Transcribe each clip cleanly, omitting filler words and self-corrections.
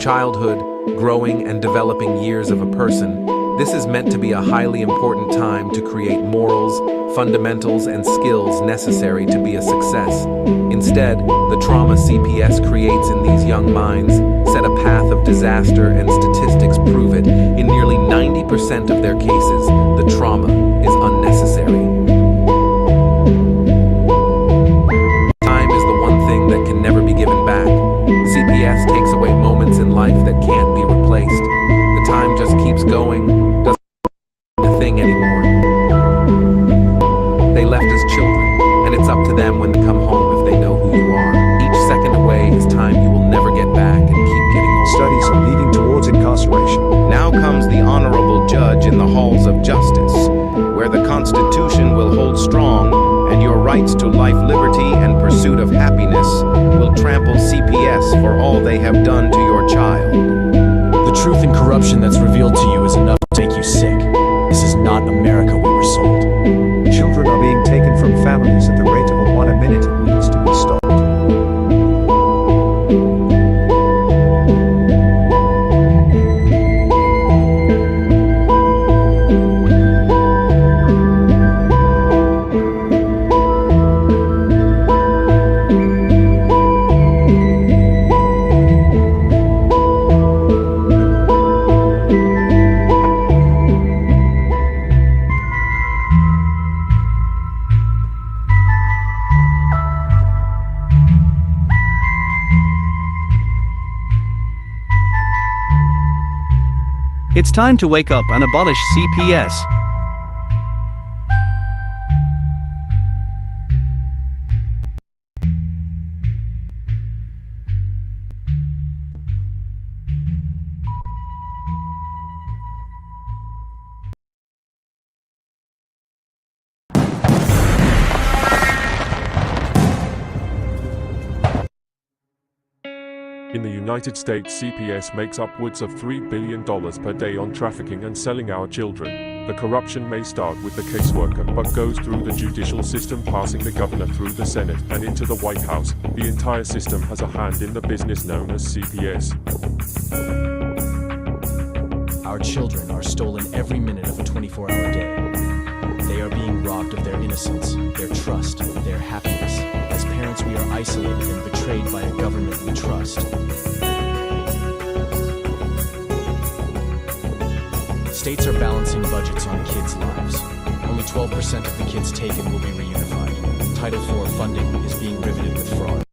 Childhood, growing and developing years of a person, this is meant to be a highly important time to create morals, fundamentals, and skills necessary to be a success. Instead, the trauma CPS creates in these young minds set a path of disaster, and statistics prove it. In nearly 90% of their cases, the trauma is unnecessary. Time is the one thing that can never be given back. CPS takes away moments in life that can't be replaced. The time just keeps going, doesn't mean a thing anymore. They left as children, and it's up to them when they come home if they know who you are. Each second away is time you will never get back and keep getting older. Studies are leading towards incarceration. Now comes the honorable judge in the halls of justice, where the Constitution will hold strong, and your rights to life, liberty, and pursuit of happiness will trample CPS for all they have done to your child. The truth and corruption that's revealed to you is enough to make you sick. This is not America we were sold. Children are being taken from families at the rate of one a minute. It needs to be stopped. It's time to wake up and abolish CPS. In the United States, CPS makes upwards of $3 billion per day on trafficking and selling our children. The corruption may start with the caseworker, but goes through the judicial system, passing the governor through the Senate and into the White House. The entire system has a hand in the business known as CPS. Our children are stolen every minute of a 24-hour day. They are being robbed of their innocence, their trust, their happiness. As parents, we are isolated and betrayed by a government we trust. States are balancing budgets on kids' lives. Only 12% of the kids taken will be reunified. Title IV funding is being riveted with fraud.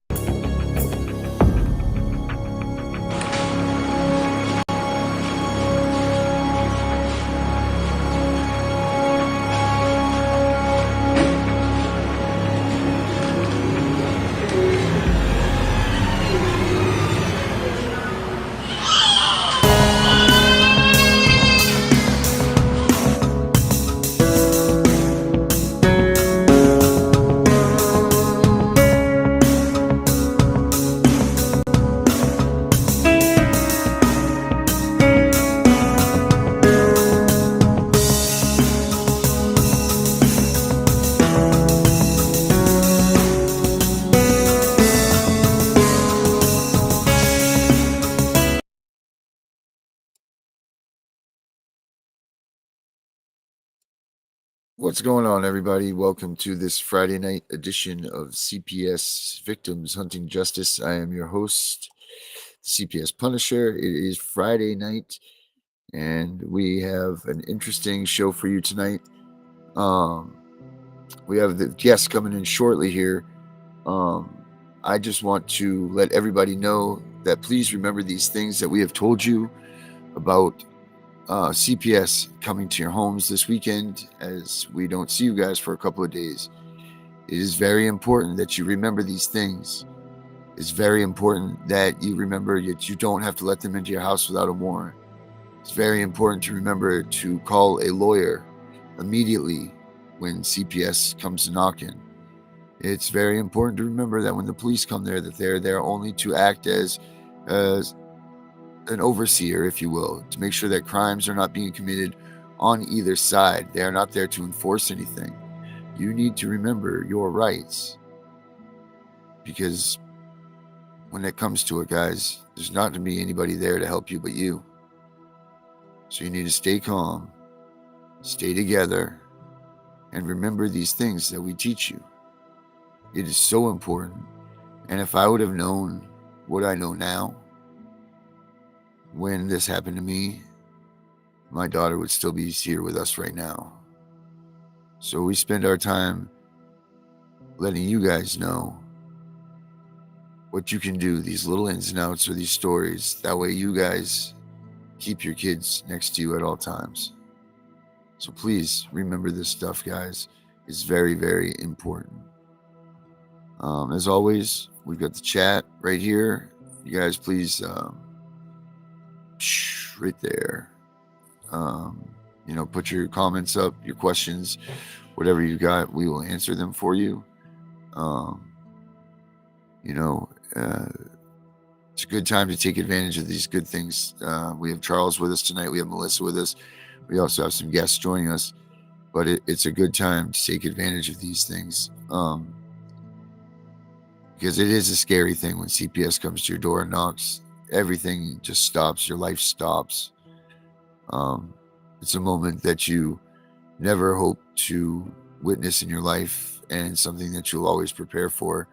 What's going on, everybody? Welcome to this Friday night edition of CPS Victims Hunting Justice. I am your host, CPS Punisher. It is Friday night, and we have an interesting show for you tonight. We have the guests coming in shortly here. I just want to let everybody know that please remember these things that we have told you about CPS coming to your homes this weekend, as we don't see you guys for a couple of days. It is very important that you remember these things. It's very important that you remember that you don't have to let them into your house without a warrant. It's very important to remember to call a lawyer immediately when CPS comes knocking. It's very important to remember that when the police come there, that they're there only to act as an overseer, if you will, to make sure that crimes are not being committed on either side. They are not there to enforce anything. You need to remember your rights, because when it comes to it, guys, there's not going to be anybody there to help you but you. So you need to stay calm, stay together, and remember these things that we teach you. It is so important. And if I would have known what I know now, when this happened to me, my daughter would still be here with us right now. So we spend our time letting you guys know what you can do, these little ins and outs or these stories. That way you guys keep your kids next to you at all times. So please remember this stuff, guys. It's very, very important. As always, we've got the chat right here. You guys, please, right there. Put your comments up, your questions, whatever you got, we will answer them for you. It's a good time to take advantage of these good things. We have Charles with us tonight. We have Melissa with us. We also have some guests joining us. But it's a good time to take advantage of these things. Because it is a scary thing when CPS comes to your door and knocks. Everything just stops. Your life stops. It's a moment that you never hope to witness in your life, and something that you'll always prepare for.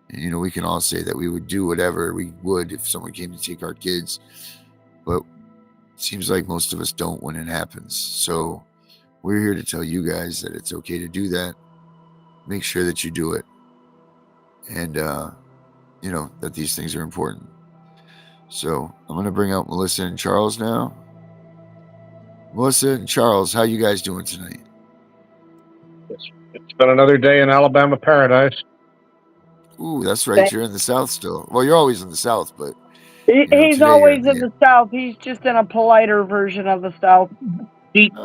And, we can all say that we would do whatever we would if someone came to take our kids, but it seems like most of us don't when it happens. So we're here to tell you guys that it's okay to do that. Make sure that you do it. And, that these things are important. So I'm going to bring out Melissa and Charles now. Melissa and Charles, how you guys doing tonight? It's been another day in Alabama paradise. Ooh, that's right. You're in the South still. Well, you're always in the South, but he's always in the South. He's just in a politer version of the South. What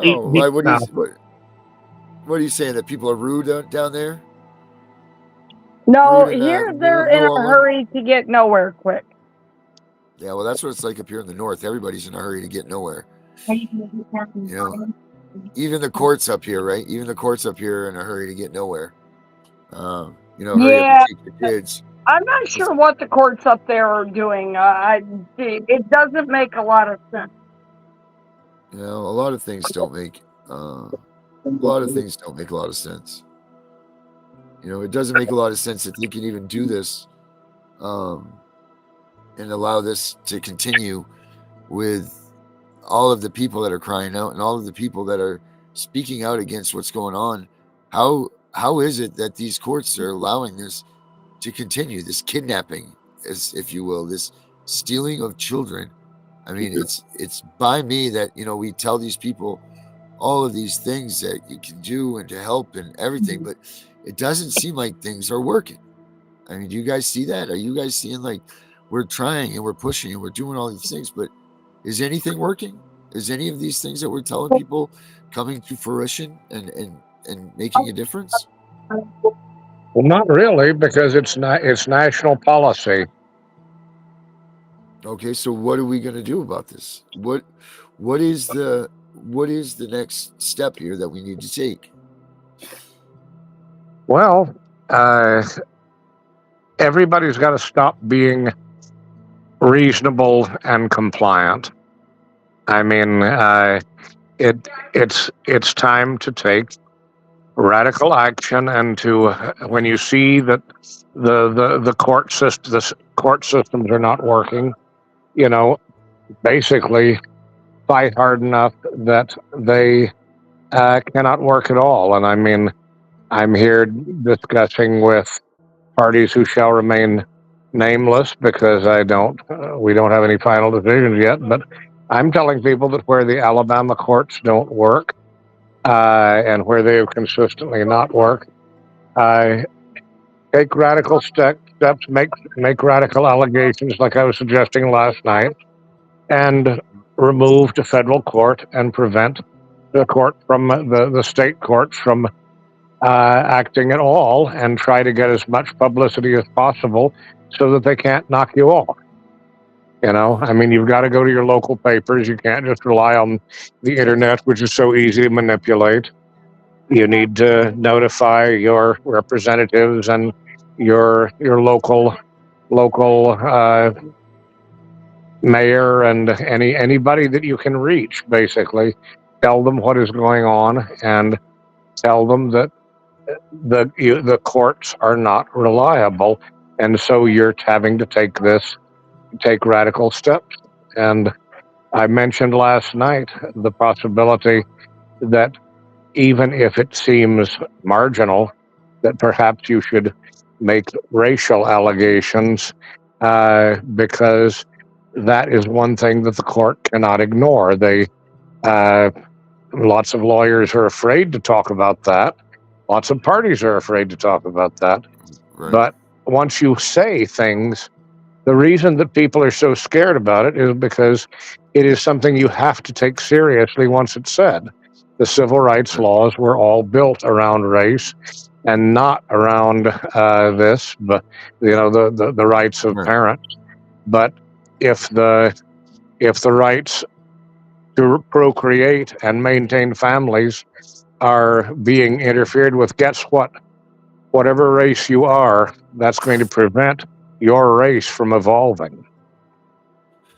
are you saying? That people are rude down there? No, here they're in a hurry to get nowhere quick. Yeah, well, that's what it's like up here in the North. Everybody's in a hurry to get nowhere. Even the courts up here, right? Even the courts up here are in a hurry to get nowhere. Hurry up and take your kids. I'm not sure what the courts up there are doing. It doesn't make a lot of sense. A lot of things don't make a lot of sense. It doesn't make a lot of sense that they can even do this, and allow this to continue with all of the people that are crying out and all of the people that are speaking out against what's going on. How is it that these courts are allowing this to continue, this kidnapping, as if you will, this stealing of children? I mean, it's by me that, we tell these people all of these things that you can do and to help and everything, but it doesn't seem like things are working. I mean, do you guys see that? Are you guys seeing like we're trying and we're pushing and we're doing all these things, but is anything working? Is any of these things that we're telling people coming to fruition and making a difference? Well, not really, because it's national policy. Okay, so what are we going to do about this? What is the next step here that we need to take? Well, everybody's got to stop being reasonable and compliant. I mean, it's time to take radical action, and to when you see that the court systems are not working, basically fight hard enough that they cannot work at all. And I mean, I'm here discussing with parties who shall remain nameless because we don't have any final decisions yet, but I'm telling people that where the Alabama courts don't work, and where they have consistently not worked, take radical steps, make radical allegations like I was suggesting last night, and remove the federal court and prevent the court from the state courts from acting at all, and try to get as much publicity as possible so that they can't knock you off. I mean, you've got to go to your local papers. You can't just rely on the internet, which is so easy to manipulate. You need to notify your representatives and your local local mayor and anybody that you can reach. Basically, tell them what is going on and tell them that the courts are not reliable, and so you're having to take radical steps. And I mentioned last night the possibility that even if it seems marginal, that perhaps you should make racial allegations, because that is one thing that the court cannot ignore. Lots of lawyers are afraid to talk about that. Lots of parties are afraid to talk about that. Right. But once you say things, the reason that people are so scared about it is because it is something you have to take seriously once it's said. The civil rights laws were all built around race and not around this, but the rights of parents. But if the rights to procreate and maintain families are being interfered with, guess what? Whatever race you are, that's going to prevent your race from evolving,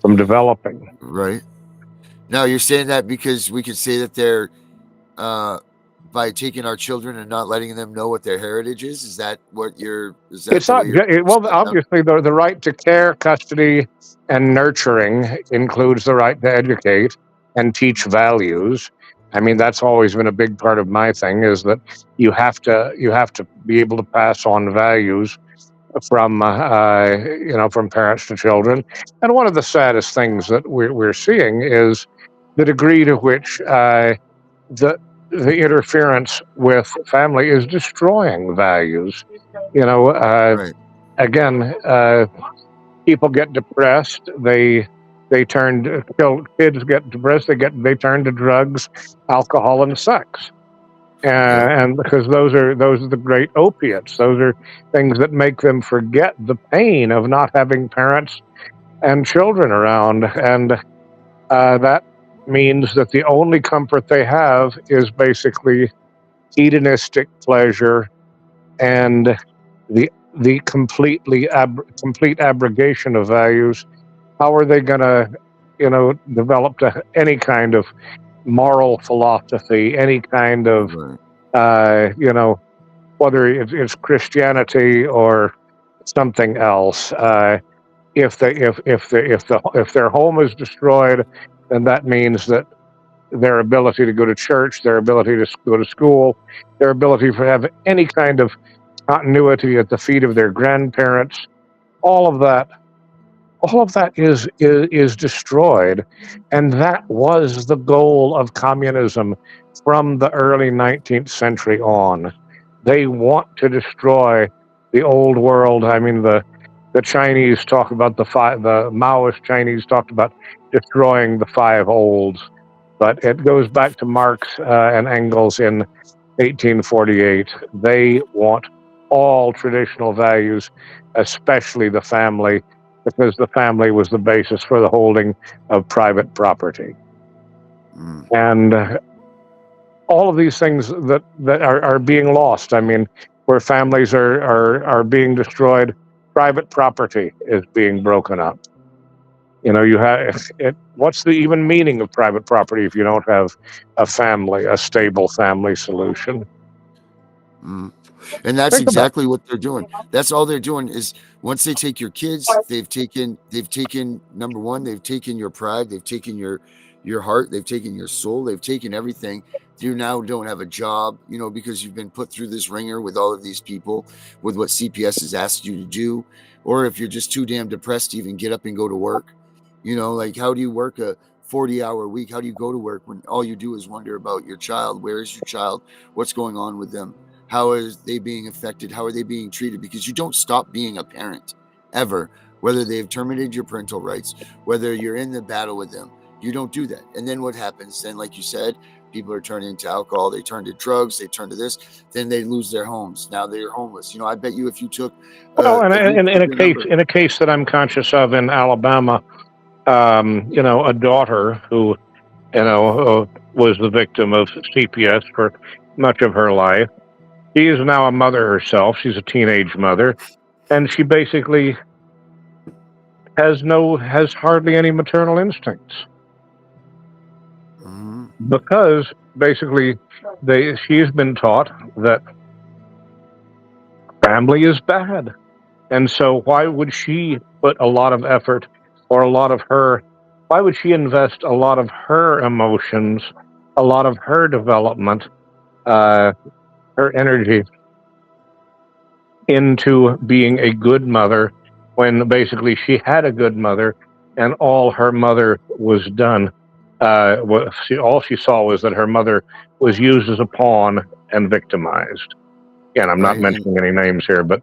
from developing. Right. Now you're saying that because we could say that they're by taking our children and not letting them know what their heritage is. Is that what you're? Is that It's not well. Obviously, the right to care, custody, and nurturing includes the right to educate and teach values. I mean, that's always been a big part of my thing, is that you have to be able to pass on values from from parents to children. And one of the saddest things that we're seeing is the degree to which the interference with family is destroying values. Again, people get depressed. Kids get depressed. They turn to drugs, alcohol, and sex, and because those are the great opiates. Those are things that make them forget the pain of not having parents and children around, and that means that the only comfort they have is basically hedonistic pleasure and the complete abrogation of values. How are they going to, develop any kind of moral philosophy, any kind of, whether it's Christianity or something else? If their home is destroyed, then that means that their ability to go to church, their ability to go to school, their ability to have any kind of continuity at the feet of their grandparents, all of that is destroyed. And that was the goal of communism from the early 19th century on. They want to destroy the old world. I mean, the Chinese talk about the Maoist Chinese talked about destroying the five olds, but it goes back to Marx and Engels in 1848. They want all traditional values, especially the family, because the family was the basis for the holding of private property. And all of these things that are being lost. I mean, where families are being destroyed, private property is being broken up. You have what's the even meaning of private property if you don't have a stable family solution? And that's exactly what they're doing. That's all they're doing is once they take your kids, they've taken number one, they've taken your pride, they've taken your heart, they've taken your soul, they've taken everything. You now don't have a job, because you've been put through this ringer with all of these people, with what CPS has asked you to do, or if you're just too damn depressed to even get up and go to work. Like, how do you work a 40-hour week? How do you go to work when all you do is wonder about your child? Where is your child? What's going on with them? How are they being affected? How are they being treated? Because you don't stop being a parent ever, whether they've terminated your parental rights, whether you're in the battle with them. You don't do that. And then what happens? Then, like you said, people are turning to alcohol, they turn to drugs, they turn to this, then they lose their homes. Now they're homeless. I bet you if you took in a case that I'm conscious of in Alabama, a daughter who was the victim of CPS for much of her life. She is now a mother herself. She's a teenage mother, and she basically has hardly any maternal instincts, because basically she's been taught that family is bad. And so why would she put a lot of effort or why would she invest a lot of her emotions, a lot of her development, her energy into being a good mother, when basically she had a good mother and all her mother was done? All she saw was that her mother was used as a pawn and victimized. Again, I'm not mentioning any names here, but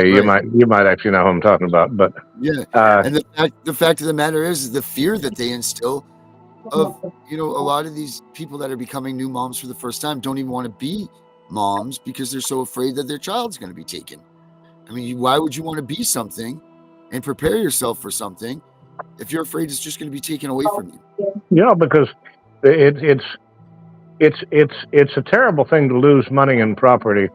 you might actually know who I'm talking about. But and the fact of the matter is the fear that they instill of, a lot of these people that are becoming new moms for the first time don't even want to be moms because they're so afraid that their child's going to be taken. I mean, why would you want to be something and prepare yourself for something if you're afraid it's just going to be taken away from you? Yeah, because it's a terrible thing to lose money and property,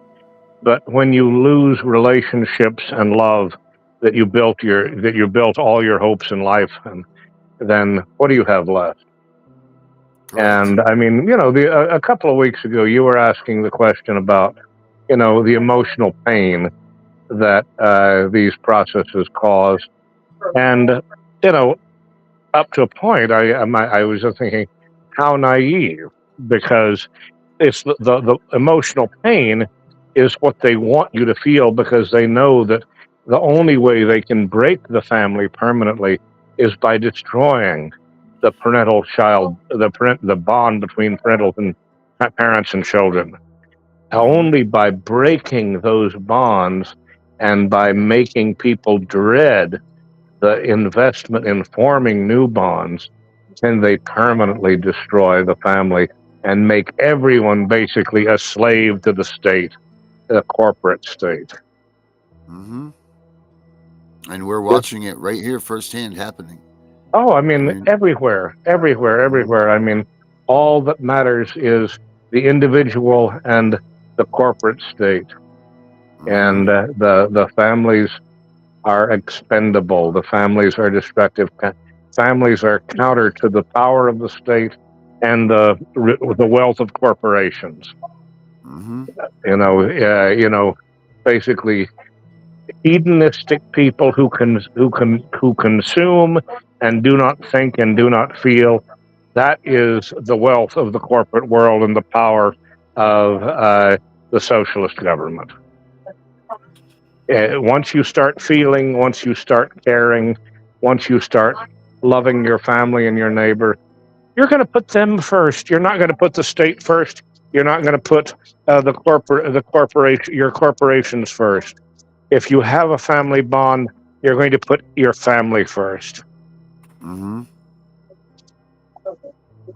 but when you lose relationships and love that you built all your hopes in life, and then what do you have left? Correct. And I mean, a couple of weeks ago, you were asking the question about, the emotional pain that these processes cause, and up to a point, I was just thinking, how naive, because it's the emotional pain is what they want you to feel, because they know that the only way they can break the family permanently is by destroying the the bond between parents and children. Only by breaking those bonds and by making people dread the investment in forming new bonds can they permanently destroy the family and make everyone basically a slave to the state, the corporate state. And we're watching it right here firsthand happening. Oh, I mean, everywhere. I mean, all that matters is the individual and the corporate state. And the families are expendable. The families are destructive. Families are counter to the power of the state and the wealth of corporations. Basically, hedonistic people who consume and do not think and do not feel. That is the wealth of the corporate world and the power of the socialist government. Once you start feeling, once you start caring, once you start loving your family and your neighbor, you're going to put them first. You're not going to put the state first. You're not going to put your corporations first. If you have a family bond, you're going to put your family first. And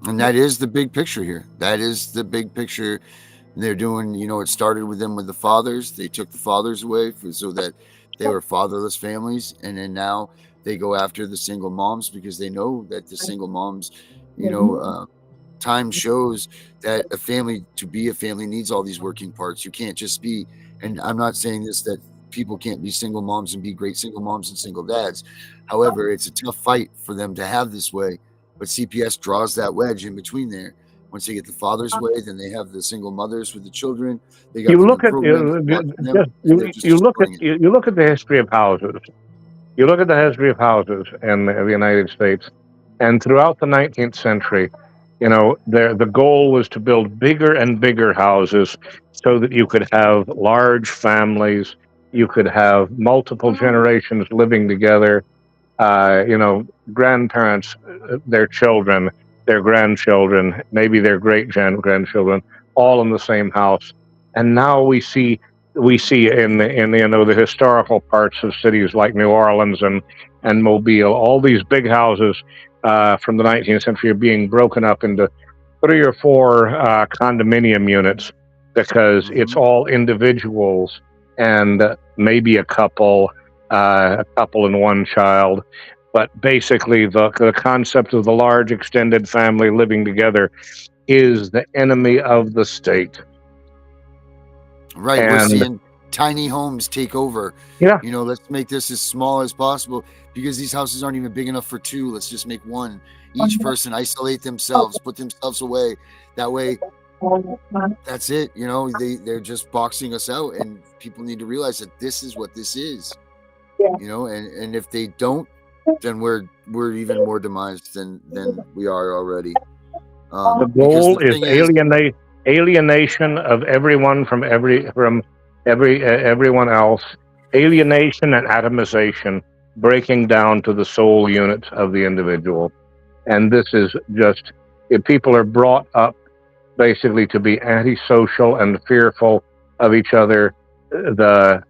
that is the big picture here. That is the big picture. They're doing, it started with them with the fathers. They took the fathers away so that they were fatherless families. And then now they go after the single moms because they know that the single moms, time shows that to be a family needs all these working parts. You can't just be, and I'm not saying this, that people can't be single moms and be great single moms and single dads. However, it's a tough fight for them to have this way. But CPS draws that wedge in between there. Once they get the father's way, then they have the single mothers with the children. They got you look at the history of houses. You look at the history of houses in the United States, and throughout the 19th century, the goal was to build bigger and bigger houses so that you could have large families, you could have multiple generations living together. Grandparents, their children, their grandchildren, maybe their great-grandchildren, all in the same house. And now we see in the historical parts of cities like New Orleans and Mobile, all these big houses from the 19th century are being broken up into 3 or 4 condominium units, because it's all individuals and maybe a couple and one child. But basically, the concept of the large extended family living together is the enemy of the state. Right. And we're seeing tiny homes take over. Yeah. You know, let's make this as small as possible because these houses aren't even big enough for two. Let's just make one. Each person isolate themselves, put themselves away. That way, that's it. You know, they're just boxing us out, and people need to realize that this is what this is. You know, and if they don't, then we're even more demised than we are already. The goal is alienation of everyone from everyone else, alienation and atomization, breaking down to the soul unit of the individual. And this is just, if people are brought up basically to be antisocial and fearful of each other,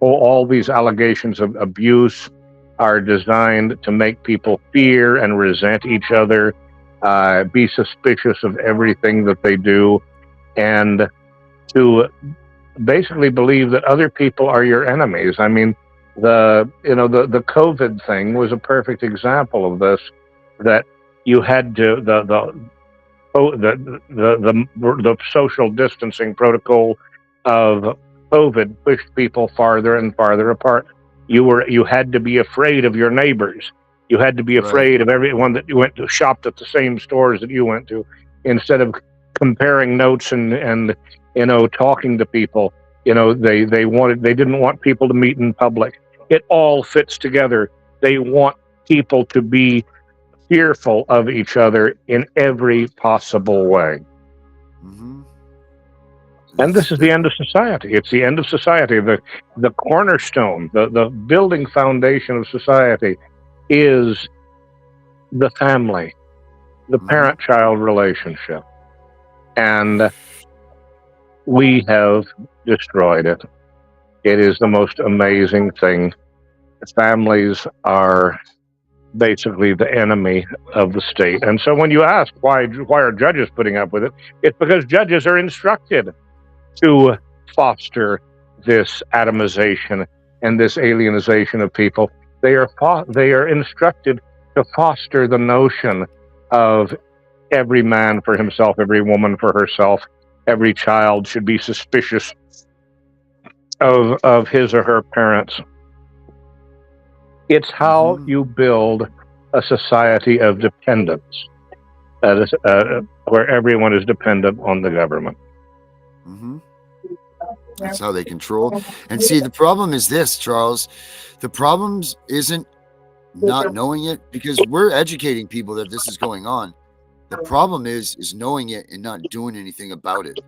all these allegations of abuse are designed to make people fear and resent each other, be suspicious of everything that they do, and to basically believe that other people are your enemies. I mean, the COVID thing was a perfect example of this, that you had to the social distancing protocol of COVID pushed people farther and farther apart. You had to be afraid of your neighbors. You had to be afraid of everyone that you went to, shopped at the same stores that you went to, instead of comparing notes and talking to people. They didn't want people to meet in public. It all fits together. They want people to be fearful of each other in every possible way. Mm-hmm. And this is the end of society. It's the end of society. The cornerstone, the building foundation of society is the family, the parent-child relationship. And we have destroyed it. It is the most amazing thing. Families are basically the enemy of the state. And so when you ask why are judges putting up with it, it's because judges are instructed to foster this atomization and this alienization of people. They are instructed to foster the notion of every man for himself, every woman for herself, every child should be suspicious of his or her parents. It's how you build a society of dependence, where everyone is dependent on the government. Mm-hmm. That's how they control. And see, the problem is this, Charles. The problem isn't not knowing it, because we're educating people that this is going on. The problem is knowing it and not doing anything about it.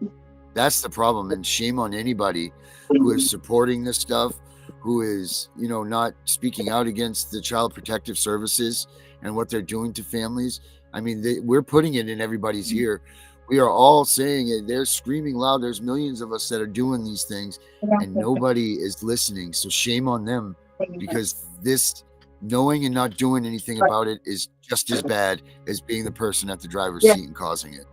That's the problem. And shame on anybody who is supporting this stuff, who is, not speaking out against the Child Protective Services and what they're doing to families. I mean, we're putting it in everybody's ear. We are all saying it. They're screaming loud. There's millions of us that are doing these things, and nobody is listening. So shame on them, because this knowing and not doing anything about it is just as bad as being the person at the driver's seat and causing it.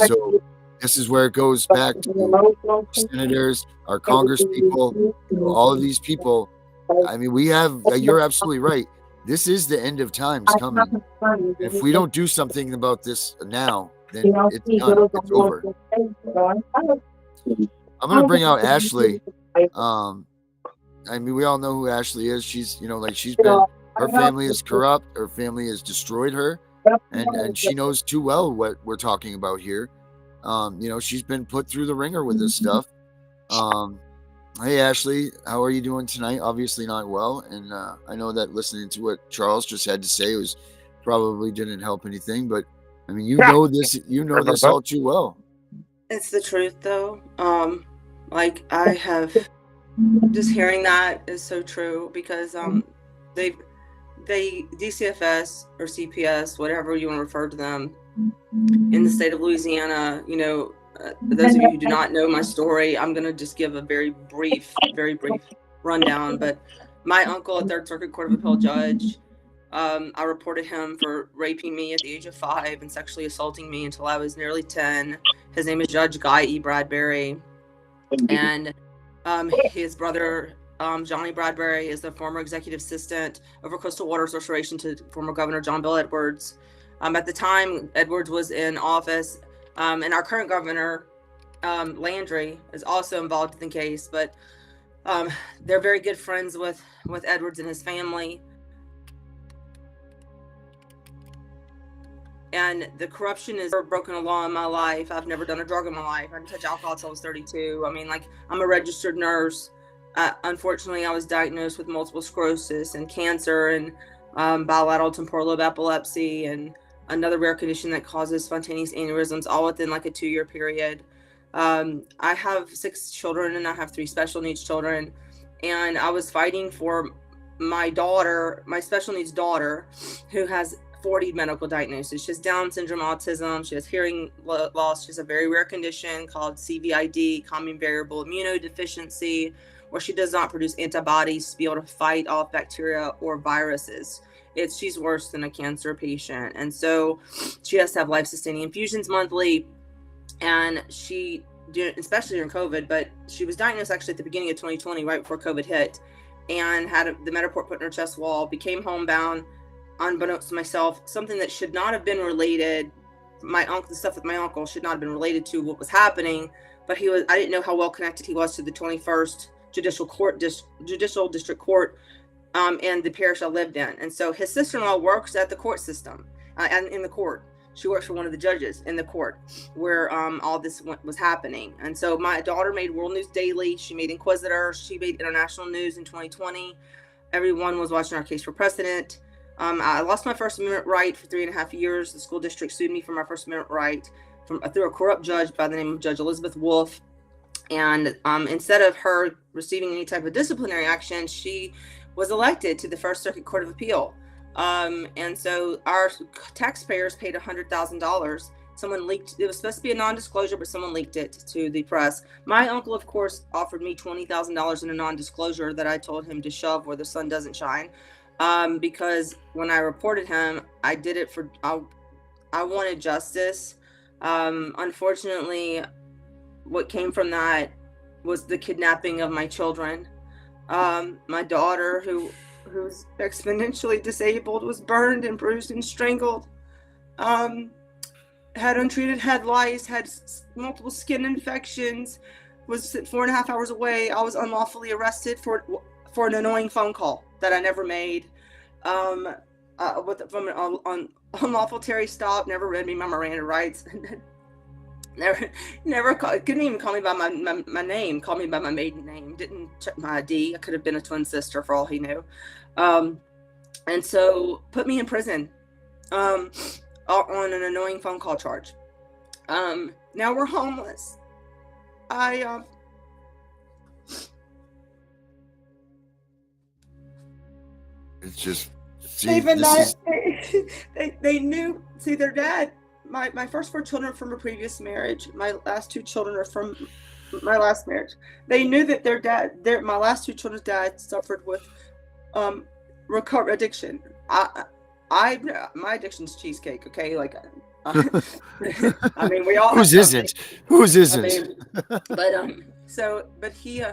So this is where it goes back to senators, our Congress people, all of these people. I mean, you're absolutely right. This is the end of times coming. If we don't do something about this now, then it's done. It's over. I'm going to bring out Ashley. I mean, we all know who Ashley is. She's, her family is corrupt. Her family has destroyed her. And she knows too well what we're talking about here. She's been put through the ringer with this stuff. Hey, Ashley, how are you doing tonight? Obviously not well. And I know that listening to what Charles just had to say probably didn't help anything. But I mean, you know this all too well. It's the truth, though. I have just hearing that is so true, because they DCFS or CPS, whatever you want to refer to them, in the state of Louisiana, those of you who do not know my story, I'm going to just give a very brief rundown. But my uncle, a Third Circuit Court of Appeal judge, I reported him for raping me at the age of 5 and sexually assaulting me until I was nearly 10. His name is Judge Guy E. Bradbury. And his brother, Johnny Bradbury, is the former executive assistant over Coastal Waters Restoration to former Governor John Bel Edwards. At the time Edwards was in office, and our current governor, Landry is also involved in the case, but they're very good friends with Edwards and his family. And the corruption is broken a law in my life. I've never done a drug in my life. I didn't touch alcohol until I was 32. I mean, like, I'm a registered nurse. Unfortunately, I was diagnosed with multiple sclerosis and cancer and bilateral temporal lobe epilepsy and another rare condition that causes spontaneous aneurysms, all within like a 2-year period. I have 6 children and I have 3 special needs children. And I was fighting for my daughter, my special needs daughter, who has 40 medical diagnoses. She has Down syndrome, autism, she has hearing loss, she has a very rare condition called CVID, common variable immunodeficiency, where she does not produce antibodies to be able to fight off bacteria or viruses. She's worse than a cancer patient. And so she has to have life-sustaining infusions monthly. And she, especially during COVID, but she was diagnosed actually at the beginning of 2020, right before COVID hit, and had the Metaport put in her chest wall, became homebound, unbeknownst to myself, something that should not have been related. The stuff with my uncle should not have been related to what was happening, but I didn't know how well connected he was to the 21st Judicial District Court, and the parish I lived in. And so his sister-in-law works at the court system, and in the court. She works for one of the judges in the court where all this was happening. And so my daughter made World News Daily. She made Inquisitor. She made international news in 2020. Everyone was watching our case for precedent. I lost my First Amendment right for 3.5 years. The school district sued me for my First Amendment right through a corrupt judge by the name of Judge Elizabeth Wolf. And instead of her receiving any type of disciplinary action, she was elected to the First Circuit Court of Appeal. And so our taxpayers paid $100,000. Someone leaked, it was supposed to be a non-disclosure, but someone leaked it to the press. My uncle, of course, offered me $20,000 in a non-disclosure that I told him to shove where the sun doesn't shine. Because when I reported him, I did it for, I wanted justice. Unfortunately, what came from that was the kidnapping of my children. My daughter, who's exponentially disabled, was burned and bruised and strangled. Had untreated head lice, had multiple skin infections, was 4.5 hours away. I was unlawfully arrested for an annoying phone call that I never made. From an unlawful Terry stop, never read me my Miranda rights. never couldn't even call me by my name, called me by my maiden name, didn't check my ID. I could have been a twin sister for all he knew. And so put me in prison on an annoying phone call charge. Now we're homeless. It's just, they knew, see, their dad, my first 4 children are from a previous marriage. My last 2 children are from my last marriage. They knew that their dad, my last 2 children's dad suffered with recovery addiction. My addiction's cheesecake, okay? Like, I mean, we all Whose isn't? Whose isn't? I mean, but he,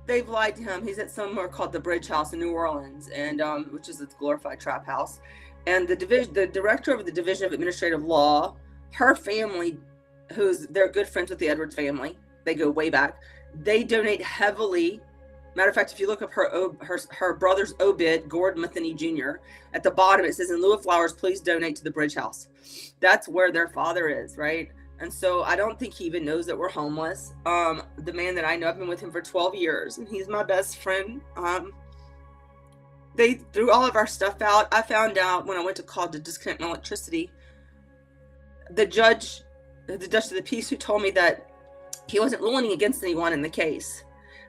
they've lied to him. He's at somewhere called the Bridge House in New Orleans, and which is a glorified trap house. And the director of the Division of Administrative Law, her family, they're good friends with the Edwards family. They go way back. They donate heavily. Matter of fact, if you look up her brother's obit, Gord Matheny Jr., at the bottom it says, "In lieu of flowers, please donate to the Bridge House." That's where their father is, right? And so I don't think he even knows that we're homeless. The man that I know, I've been with him for 12 years, and he's my best friend. They threw all of our stuff out. I found out when I went to call to disconnect my electricity, the judge of the peace, who told me that he wasn't ruling against anyone in the case,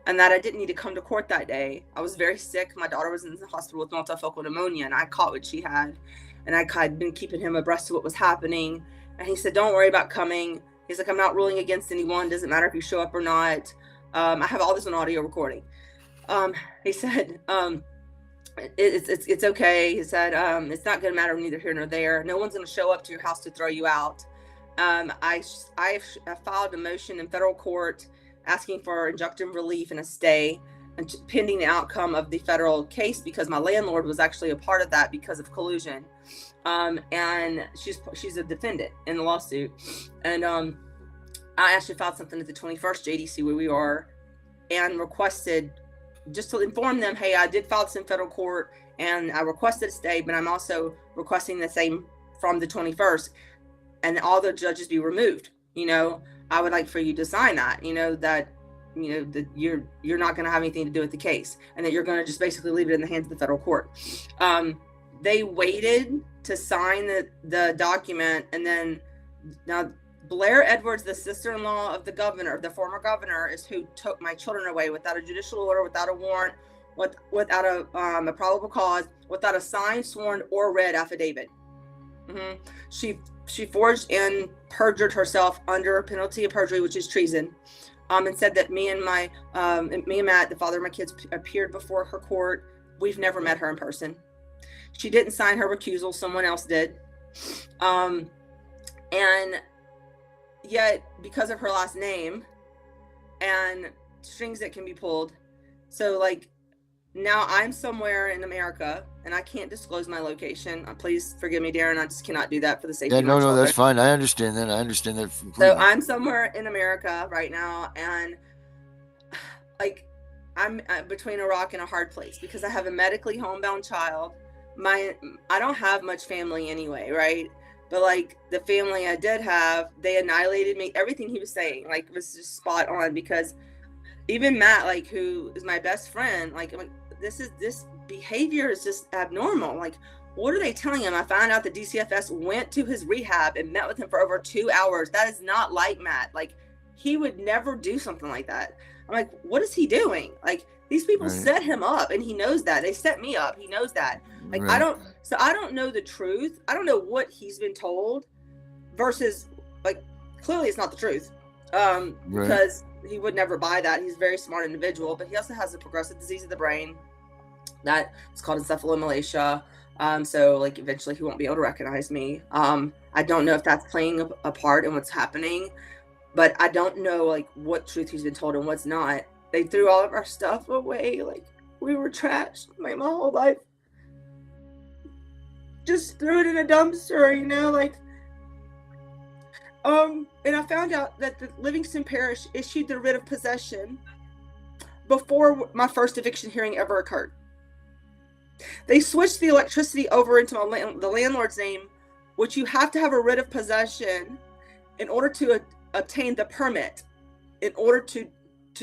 and that I didn't need to come to court that day. I was very sick. My daughter was in the hospital with multifocal pneumonia, and I caught what she had. And I had been keeping him abreast of what was happening. And he said, "Don't worry about coming." He's like, "I'm not ruling against anyone. Doesn't matter if you show up or not." I have all this on audio recording. He said, it's okay. He said, "It's not going to matter neither here nor there. No one's going to show up to your house to throw you out." I filed a motion in federal court asking for injunctive relief and a stay, and pending the outcome of the federal case, because my landlord was actually a part of that because of collusion. And she's a defendant in the lawsuit. And I actually filed something at the 21st JDC where we are, and requested, just to inform them, hey, I did file this in federal court and I requested a stay, but I'm also requesting the same from the 21st, and all the judges be removed. I would like for you to sign that, that you're not going to have anything to do with the case, and that you're going to just basically leave it in the hands of the federal court. They waited to sign the document, and then now Blair Edwards, the sister-in-law of the governor, the former governor, is who took my children away without a judicial order, without a warrant, without a probable cause, without a signed, sworn, or read affidavit. She forged and perjured herself under a penalty of perjury, which is treason, and said that me and Matt, the father of my kids, appeared before her court. We've never met her in person. She didn't sign her recusal; someone else did. And yet, because of her last name and strings that can be pulled, so like now I'm somewhere in America and I can't disclose my location. Please forgive me, Darren. I just cannot do that for the safety of my children. No, that's fine. I understand that. Completely. So I'm somewhere in America right now, and like I'm between a rock and a hard place because I have a medically homebound child. I don't have much family anyway, right? But like the family I did have, they annihilated me. Everything he was saying, like, was just spot on, because even Matt, like, who is my best friend, like this behavior is just abnormal. Like, what are they telling him? I found out that DCFS went to his rehab and met with him for over 2 hours. That is not like Matt. Like, he would never do something like that. I'm like, what is he doing? Like, these people set him up, and he knows that. They set me up. He knows that. Like, I don't know the truth. I don't know what he's been told versus, like, clearly it's not the truth. Because he would never buy that. He's a very smart individual, but he also has a progressive disease of the brain that is called encephalomalacia. So like eventually he won't be able to recognize me. I don't know if that's playing a part in what's happening, but I don't know like what truth he's been told and what's not. They threw all of our stuff away. Like, we were trashed. My whole life. Just threw it in a dumpster, like. And I found out that the Livingston Parish issued the writ of possession before my first eviction hearing ever occurred. They switched the electricity over into the landlord's name, which you have to have a writ of possession in order to obtain the permit, in order to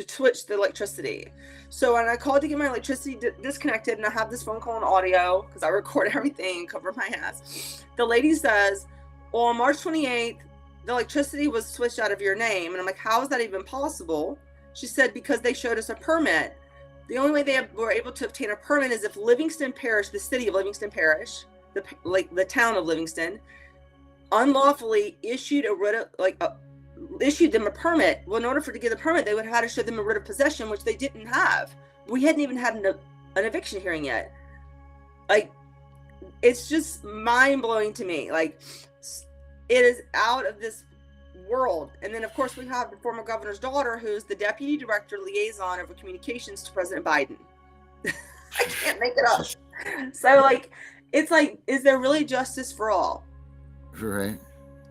switch the electricity. So when I called to get my electricity disconnected, and I have this phone call and audio because I record everything and cover my ass, the lady says, well, on March 28th, the electricity was switched out of your name. And I'm like, how is that even possible? She said, because they showed us a permit. The only way they were able to obtain a permit is if Livingston Parish, the city of Livingston Parish, the town of Livingston, unlawfully issued issued them a permit. Well, in order to get the permit, they would have had to show them a writ of possession, which they didn't have. We hadn't even had an eviction hearing yet. Like, it's just mind-blowing to me. Like, it is out of this world. And then, of course, we have the former governor's daughter, who's the deputy director liaison over communications to President Biden. I can't make it up. So, like, it's like, is there really justice for all? Right.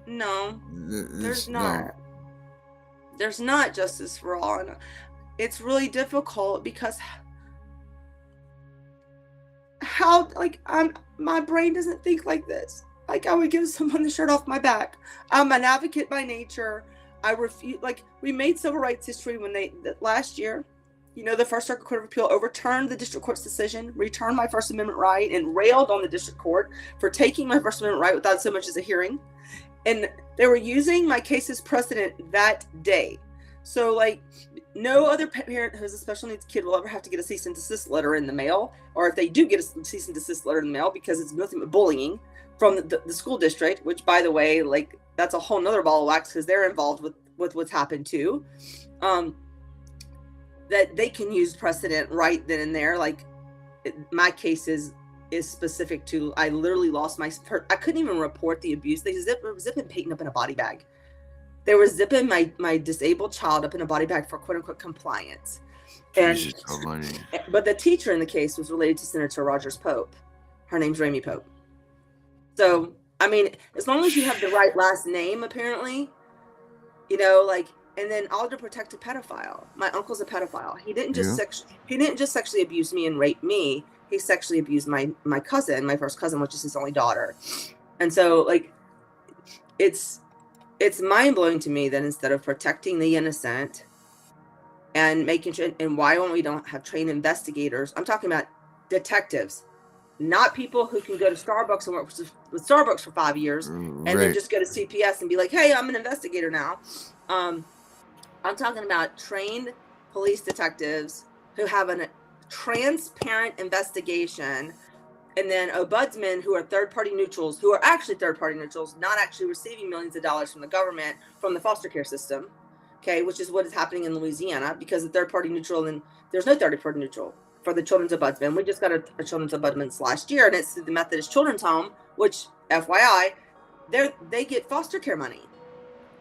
No, there's not. No. There's not justice for all. And it's really difficult because my brain doesn't think like this. Like, I would give someone the shirt off my back. I'm an advocate by nature. I refuse, we made civil rights history when last year, the First Circuit Court of Appeal overturned the district court's decision, returned my First Amendment right, and railed on the district court for taking my First Amendment right without so much as a hearing. And they were using my case as precedent that day. So, no other parent who has a special needs kid will ever have to get a cease and desist letter in the mail, or if they do get a cease and desist letter in the mail, because it's nothing but bullying from the school district, which, by the way, that's a whole nother ball of wax because they're involved with what's happened too, that they can use precedent right then and there. My case is specific to, I literally lost I couldn't even report the abuse. They were zipping Peyton up in a body bag. They were zipping my disabled child up in a body bag for quote unquote compliance. But the teacher in the case was related to Senator Rogers Pope. Her name's Ramey Pope. So, I mean, as long as you have the right last name, apparently, you know, like, and then Alder protect a pedophile. My uncle's a pedophile. He didn't just sexually abuse me and rape me. He sexually abused my cousin, my first cousin, which is his only daughter. And so, like, it's mind blowing to me that instead of protecting the innocent and making sure, and why don't we don't have trained investigators? I'm talking about detectives, not people who can go to Starbucks and work with Starbucks for 5 years and then just go to CPS and be like, hey, I'm an investigator now. I'm talking about trained police detectives who have a transparent investigation, and then ombudsmen who are third-party neutrals, who are actually third-party neutrals, not actually receiving millions of dollars from the government, from the foster care system, okay, which is what is happening in Louisiana, because the third-party neutral, and there's no third-party neutral for the children's ombudsman. We just got a children's ombudsman last year, and it's the Methodist Children's Home, which, FYI, they get foster care money.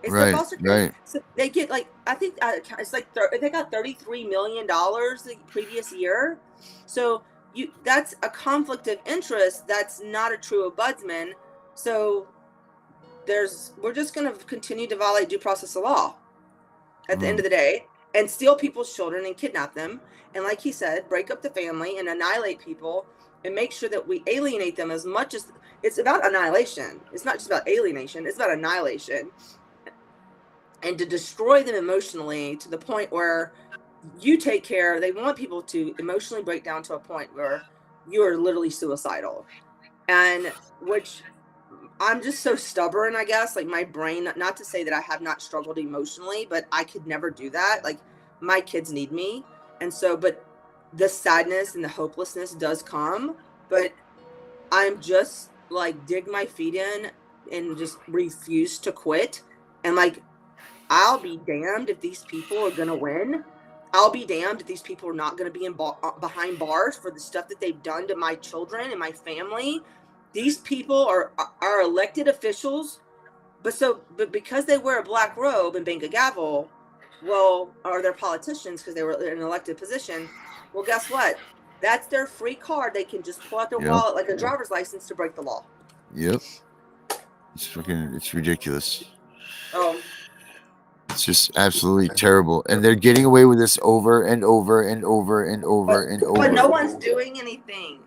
It's the foster care. So they get, like, I think it's like they got $33 million the previous year. So that's a conflict of interest. That's not a true ombudsman. So we're just going to continue to violate due process of law at the end of the day, and steal people's children and kidnap them. And like he said, break up the family and annihilate people and make sure that we alienate them as much as it's about annihilation. It's not just about alienation. It's about annihilation. And to destroy them emotionally to the point where you take care. They want people to emotionally break down to a point where you are literally suicidal. And which I'm just so stubborn, I guess, like my brain, not to say that I have not struggled emotionally, but I could never do that. Like, my kids need me. And so, but the sadness and the hopelessness does come, but I'm just like dig my feet in and just refuse to quit. And like, I'll be damned if these people are going to win. I'll be damned if these people are not going to be behind bars for the stuff that they've done to my children and my family. These people are elected officials, but because they wear a black robe and bang a gavel, well, or they're politicians because they were in an elected position. Well, guess what? That's their free card. They can just pull out their wallet like a driver's license to break the law. Yep. It's ridiculous. Oh. It's just absolutely terrible. And they're getting away with this over and over and over and over and over. But no one's doing anything.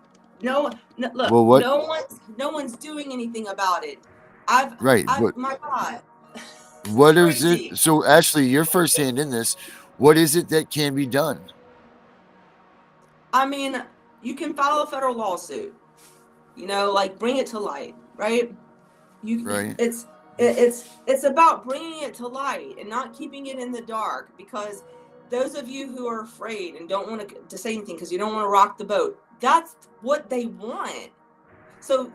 Look, well, what? No one's doing anything about it. My God. What is it? So, Ashley, you're firsthand in this. What is it that can be done? I mean, you can file a federal lawsuit. You know, like bring it to light, right? It's about bringing it to light and not keeping it in the dark, because those of you who are afraid and don't want to say anything because you don't want to rock the boat, that's what they want. So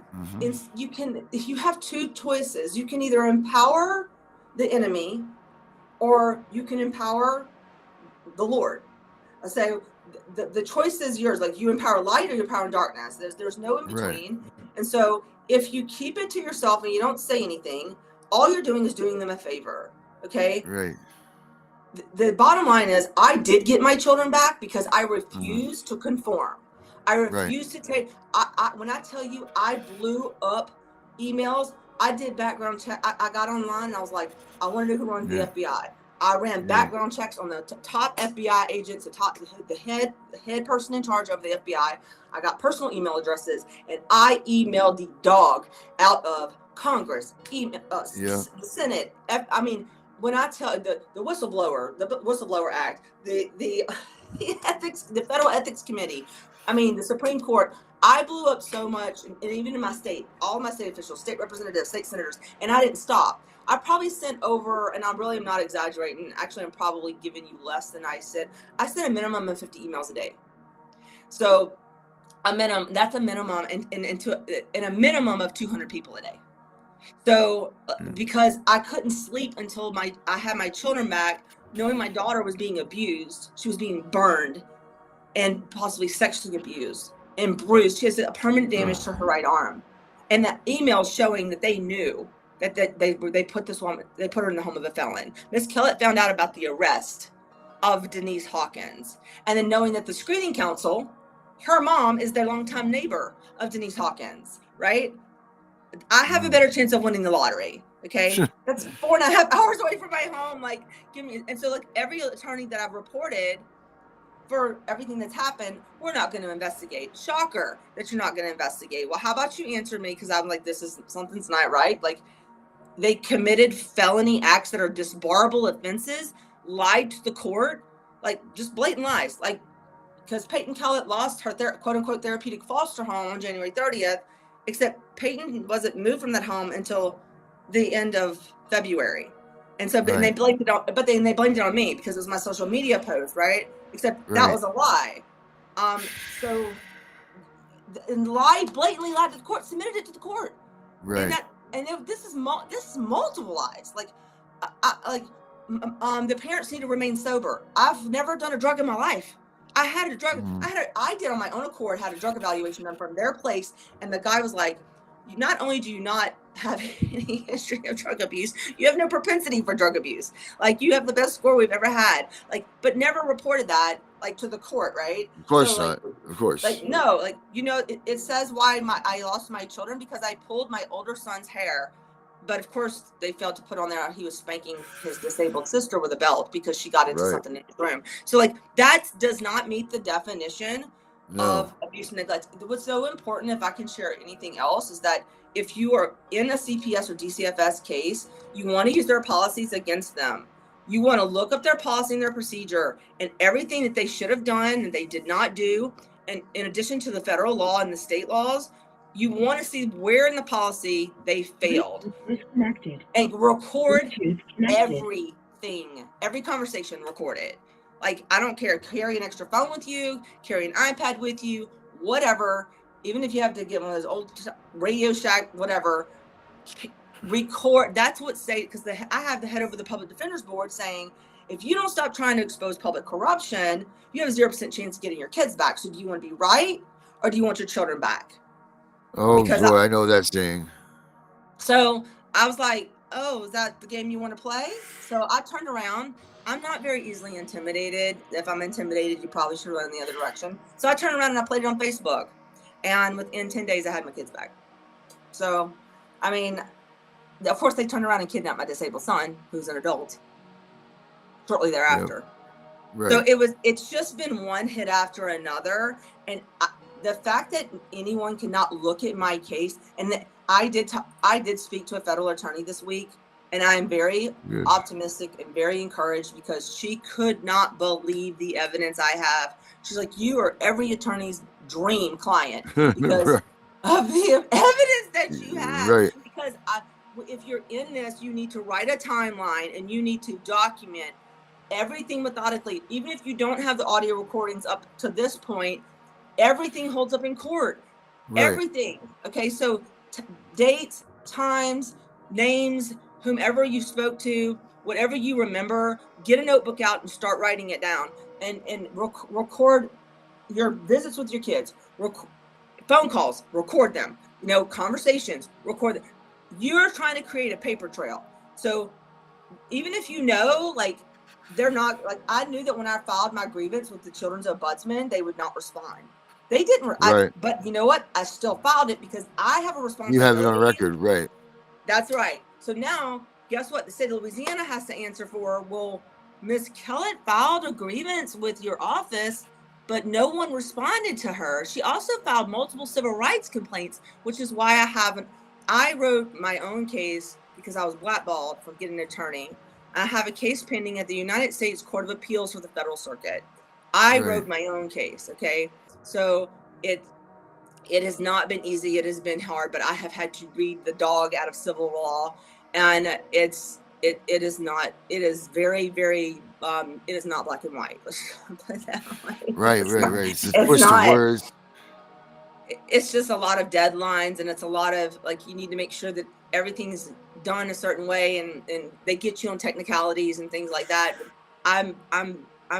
you have two choices. You can either empower the enemy or you can empower the Lord. So the choice is yours. Like, you empower light or you empower darkness. There's no in between. Right. And so if you keep it to yourself and you don't say anything, all you're doing is doing them a favor. Okay? Right. The bottom line is, I did get my children back because I refused to conform. I refused to take, when I tell you I blew up emails, I did background check. I got online and I was like, I want to know who runs the FBI. I ran background checks on the top FBI agents, the head person in charge of the FBI. I got personal email addresses, and I emailed the dog out of Congress, the Senate. I mean, when I tell the whistleblower act, the ethics, the Federal Ethics Committee, I mean, the Supreme Court, I blew up so much, and even in my state, all my state officials, state representatives, state senators, and I didn't stop. I probably sent over, and I really am not exaggerating, actually I'm probably giving you less than I sent a minimum of 50 emails a day. So that's a minimum, and a minimum of 200 people a day. So because I couldn't sleep until I had my children back, knowing my daughter was being abused, she was being burned and possibly sexually abused and bruised. She has a permanent damage to her right arm. And that email showing that they knew that they put this woman, they put her in the home of a felon. Miss Kellett found out about the arrest of Denise Hawkins. And then knowing that the screening council, her mom is their longtime neighbor of Denise Hawkins, right? I have a better chance of winning the lottery Okay, that's 4.5 hours away from my home. Like, give me. And so, like, every attorney that I've reported for everything that's happened, we're not going to investigate. Shocker that you're not going to investigate. Well, how about you answer me? Because I'm like, something's not right. Like, they committed felony acts that are disbarable offenses, lied to the court, like just blatant lies. Like, because Peyton Kellett lost her quote unquote therapeutic foster home on January 30th, except Peyton wasn't moved from that home until the end of February. And so, and they blamed it on, but then they blamed it on me because it was my social media post, right? Except that was a lie. So, and blatantly lied to the court, submitted it to the court. Right. This is multiple lies. Like, the parents need to remain sober. I've never done a drug in my life. I had a drug. I did on my own accord, had a drug evaluation done from their place, and the guy was like, not only do you not have any history of drug abuse, you have no propensity for drug abuse. Like, you have the best score we've ever had. Like, but never reported that, like, to the court, right? Of course not. Of course. Like, no, like, you know, it says why I lost my children, because I pulled my older son's hair. But of course, they failed to put on there he was spanking his disabled sister with a belt because she got into something in his room. So, like, that does not meet the definition of abuse and neglect. What's so important, if I can share anything else, is that if you are in a CPS or DCFS case, you want to use their policies against them. You want to look up their policy and their procedure and everything that they should have done and they did not do. And in addition to the federal law and the state laws, you want to see where in the policy they failed and record everything, every conversation, record it. Like, I don't care, carry an extra phone with you, carry an iPad with you, whatever. Even if you have to get one of those old Radio Shack, whatever, record. That's what because I have the head over the public defender's board saying, if you don't stop trying to expose public corruption, you have a 0% chance of getting your kids back. So do you want to be right, or do you want your children back? Oh, because boy, I know that saying. So I was like, oh, is that the game you want to play? So I turned around. I'm not very easily intimidated. If I'm intimidated, you probably should run in the other direction. So I turned around and I played it on Facebook. And within 10 days, I had my kids back. So, I mean, of course, they turned around and kidnapped my disabled son, who's an adult, shortly thereafter. Yep. So it's just been one hit after another. And the fact that anyone cannot look at my case, and that I did speak to a federal attorney this week, and I'm very optimistic and very encouraged because she could not believe the evidence I have. She's like, you are every attorney's dream client because of the evidence that you have. Right. Because if you're in this, you need to write a timeline and you need to document everything methodically. Even if you don't have the audio recordings up to this point, everything holds up in court. Right. Everything. Okay, so dates, times, names, whomever you spoke to, whatever you remember, get a notebook out and start writing it down, and record your visits with your kids, phone calls, record them, conversations, record them. You're trying to create a paper trail. So even if like, they're not, like, I knew that when I filed my grievance with the Children's Ombudsman, they would not respond. They didn't, but you know what? I still filed it because I have a responsibility. You have it on record, right? That's right. So now, guess what? The state of Louisiana has to answer for, well, Ms. Kellett filed a grievance with your office, but no one responded to her. She also filed multiple civil rights complaints, which is why I wrote my own case because I was blackballed from getting an attorney. I have a case pending at the United States Court of Appeals for the Federal Circuit. I wrote my own case, okay? So it has not been easy. It has been hard, but I have had to read the dog out of civil law, and it is very, very, it is not black and white. Let's put it that way. Right. It's not, words. It's just a lot of deadlines, and it's a lot of, like, you need to make sure that everything's done a certain way, and they get you on technicalities and things like that. I'm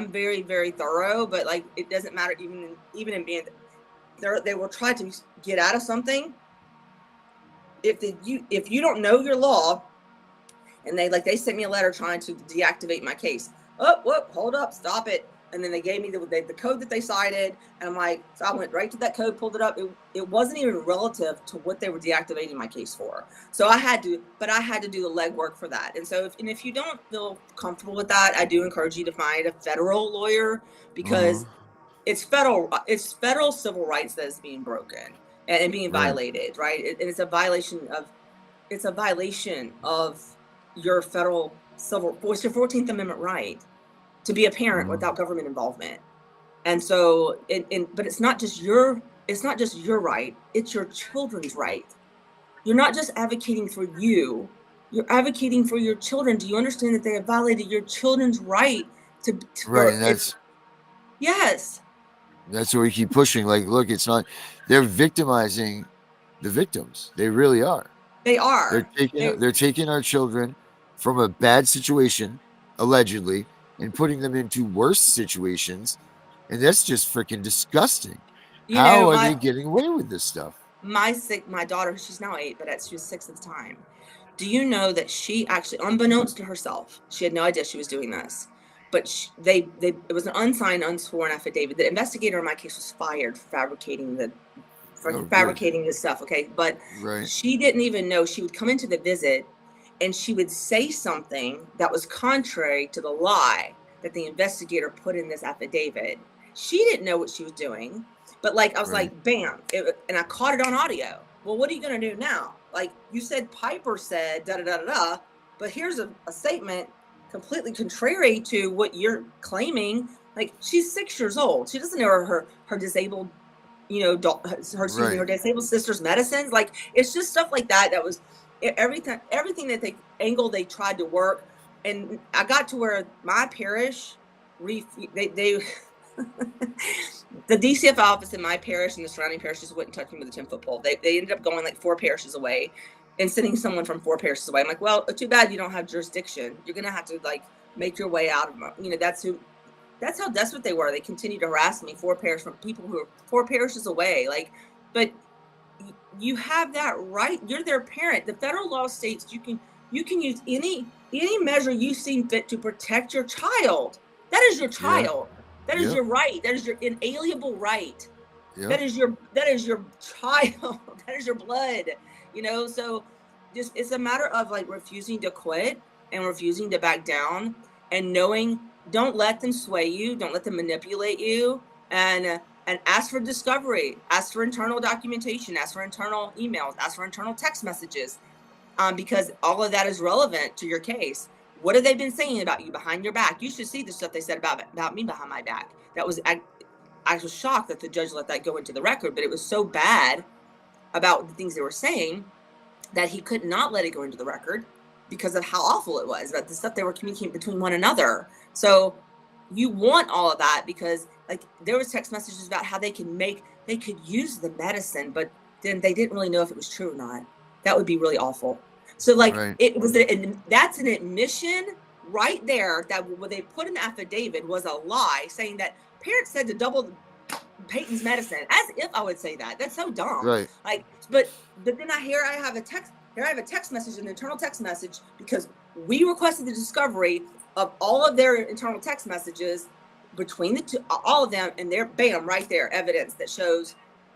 very, very thorough, but, like, it doesn't matter even in being they will try to get out of something. If you don't know your law, and they sent me a letter trying to deactivate my case. Oh, whoop, hold up, stop it. And then they gave me the code that they cited, and I'm like, so I went right to that code, pulled it up. It wasn't even relative to what they were deactivating my case for. So I had to do the legwork for that. And so if you don't feel comfortable with that, I do encourage you to find a federal lawyer, because it's federal civil rights that is being broken and being violated, right? And it's a violation of your federal civil, what's your 14th Amendment right to be a parent without government involvement. And so, but it's not just your right, it's your children's right. You're not just advocating for you, you're advocating for your children. Do you understand that they have violated your children's right to Right, and yes. that's what we keep pushing. Like, look, it's not, they're victimizing the victims. They really are. They are. They're taking our children from a bad situation, allegedly, and putting them into worse situations. And that's just freaking disgusting. How are they getting away with this stuff? My daughter, she's now 8, but she was 6 at the time. Do you know that she actually, unbeknownst to herself, she had no idea she was doing this, but it was an unsigned, unsworn affidavit. The investigator in my case was fired for fabricating this stuff. Okay. But she didn't even know. She would come into the visit and she would say something that was contrary to the lie that the investigator put in this affidavit. She didn't know what she was doing, but like, I was like, bam. And I caught it on audio. Well, what are you going to do now? Like, you said Piper said da da da da da, but here's a statement completely contrary to what you're claiming. Like, she's 6 years old. She doesn't know her disabled, her disabled sister's medicines. Like, it's just stuff like that. That was everything that they tried to work. And I got to where my parish, the DCF office in my parish and the surrounding parishes wouldn't touch me with a 10-foot pole. They ended up going like 4 parishes away and sending someone from 4 parishes away. I'm like, well, too bad you don't have jurisdiction. You're going to have to like make your way out of them. That's how desperate they were. They continued to harass me, 4 parishes from people who are 4 parishes away. Like, but you have that right. You're their parent. The federal law states you can use any measure you seem fit to protect your child. That is your child. That is your right. That is your inalienable right. That is your child. That is your blood. So just, it's a matter of like refusing to quit and refusing to back down and knowing, don't let them sway you. Don't let them manipulate you, and ask for discovery, ask for internal documentation, ask for internal emails, ask for internal text messages, because all of that is relevant to your case. What have they been saying about you behind your back? You should see the stuff they said about me behind my back. That was, I was shocked that the judge let that go into the record, but it was so bad about the things they were saying that he could not let it go into the record because of how awful it was, about the stuff they were communicating between one another. So you want all of that, because like there was text messages about how they could use the medicine, but then they didn't really know if it was true or not. That would be really awful. So like it was, that's an admission right there that what they put in the affidavit was a lie, saying that parents said to double Peyton's medicine, as if I would say that. That's so dumb. Right. Like, but then I have a text message, an internal text message, because we requested the discovery of all of their internal text messages between the two, all of them, and they're bam right there, evidence that shows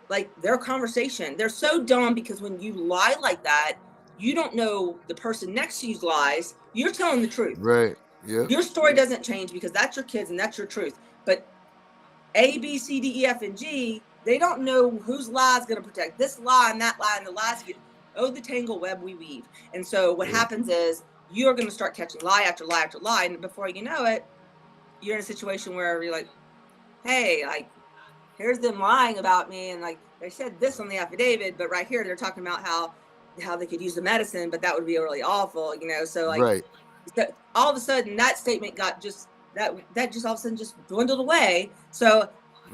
like their conversation. They're so dumb because when you lie like that, you don't know the person next to you's lies. You're telling the truth. Right. Yeah. Your story doesn't change because that's your kids and that's your truth. But A, B, C, D, E, F, and G, they don't know whose lie is going to protect this lie and that lie and the lies. The tangle web we weave. And so what happens is you're going to start catching lie after lie after lie. And before you know it, you're in a situation where you're like, hey, like, here's them lying about me. And like, they said this on the affidavit, but right here, they're talking about how they could use the medicine, but that would be really awful, so like all of a sudden that statement got that just all of a sudden just dwindled away. So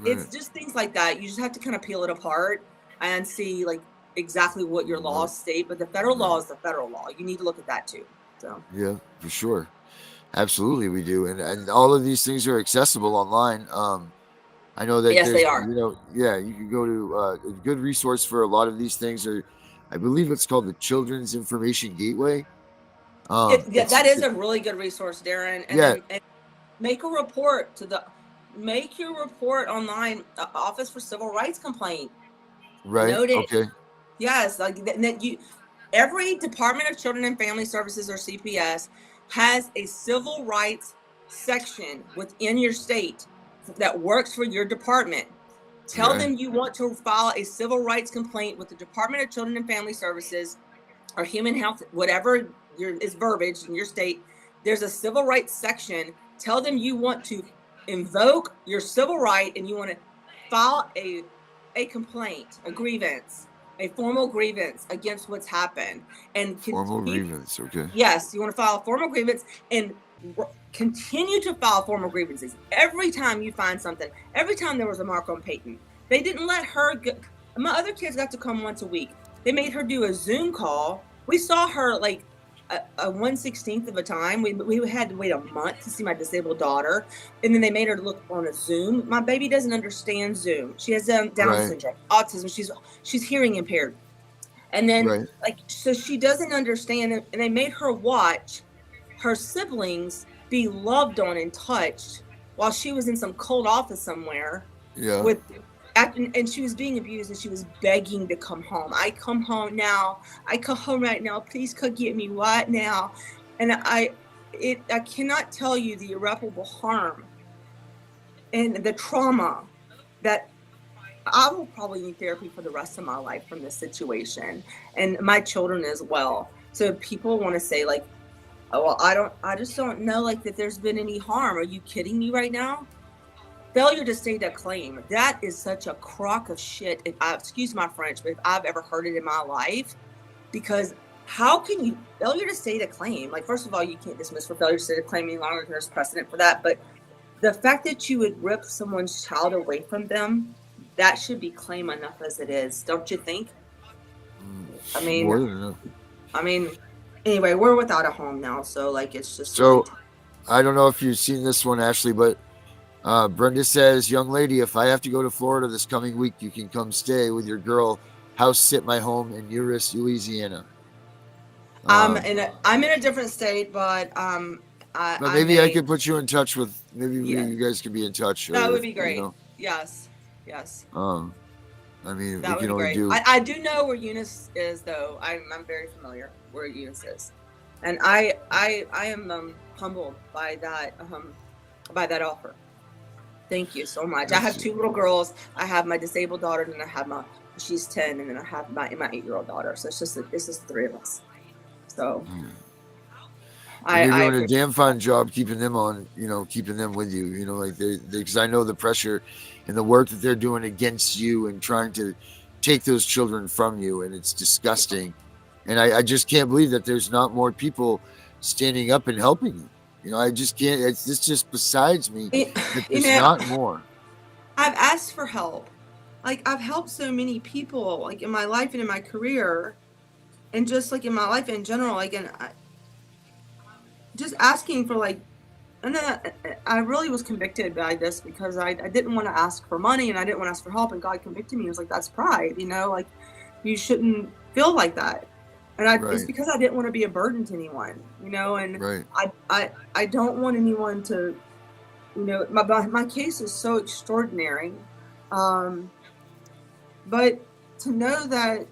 it's just things like that. You just have to kind of peel it apart and see like exactly what your laws state, but the federal law is the federal law. You need to look at that too. So yeah, for sure. Absolutely, we do. And all of these things are accessible online. I know that they are. You can go to a good resource for a lot of these things, or I believe it's called the Children's Information Gateway. That is a really good resource, Darren. And make a report to make your report online, Office for Civil Rights Complaint. Right. Note it. Okay. Yes, like that you. Every Department of Children and Family Services, or CPS, has a civil rights section within your state that works for your department. Tell them you want to file a civil rights complaint with the Department of Children and Family Services or Human Health, whatever is verbiage in your state. There's a civil rights section. Tell them you want to invoke your civil right and you want to file a complaint, a grievance, a formal grievance against what's happened. And formal grievance, okay. Yes, you want to file a formal grievance and continue to file formal grievances every time you find something. Every time there was a mark on Peyton, they didn't let her go. My other kids got to come once a week. They made her do a Zoom call. We saw her like a 1/16th of a time. We had to wait a month to see my disabled daughter, and then they made her look on a Zoom. My baby doesn't understand Zoom. She has Down syndrome, autism. She's hearing impaired, and then so she doesn't understand it. And they made her watch her siblings be loved on and touched while she was in some cold office somewhere. Yeah. And she was being abused, and she was begging to come home. I come home now. I come home right now. Please come get me right now. And I cannot tell you the irreparable harm and the trauma that I will probably need therapy for the rest of my life from this situation, and my children as well. So people want to say like, oh, well, I just don't know like that there's been any harm. Are you kidding me right now? Failure to state a claim, that is such a crock of shit. Excuse my French, but if I've ever heard it in my life, because how can you failure to state a claim? Like, first of all, you can't dismiss for failure to state a claim any longer. There's precedent for that. But the fact that you would rip someone's child away from them, that should be claim enough as it is, don't you think? I mean, anyway, we're without a home now, so like it's just. So, I don't know if you've seen this one, Ashley, but Brenda says, young lady, if I have to go to Florida this coming week, you can come stay with your girl. House sit my home in Uris, Louisiana. I'm in a different state, but maybe I could put you in touch with. Maybe you guys could be in touch. That would be great. You know. Yes. I mean, that we can only do. I do know where Eunice is, though. I'm very familiar where Eunice is, and I am humbled by that offer. Thank you so much. I have two little girls. I have my disabled daughter, and then I have she's 10, and then I have my 8-year-old daughter. So it's just the three of us. So you're doing a damn fine job keeping them on, keeping them with you, like because I know the pressure and the work that they're doing against you and trying to take those children from you, and it's disgusting. And I just can't believe that there's not more people standing up and helping you. I just can't. It's just besides me. It's not more. I've asked for help. Like, I've helped so many people, like in my life and in my career, and just like in my life in general. Like, and just asking for like, and then I really was convicted by this because I didn't want to ask for money and I didn't want to ask for help, and God convicted me. It was like, that's pride, like you shouldn't feel like that. And it's because I didn't want to be a burden to anyone, and I don't want anyone to, my case is so extraordinary. But to know that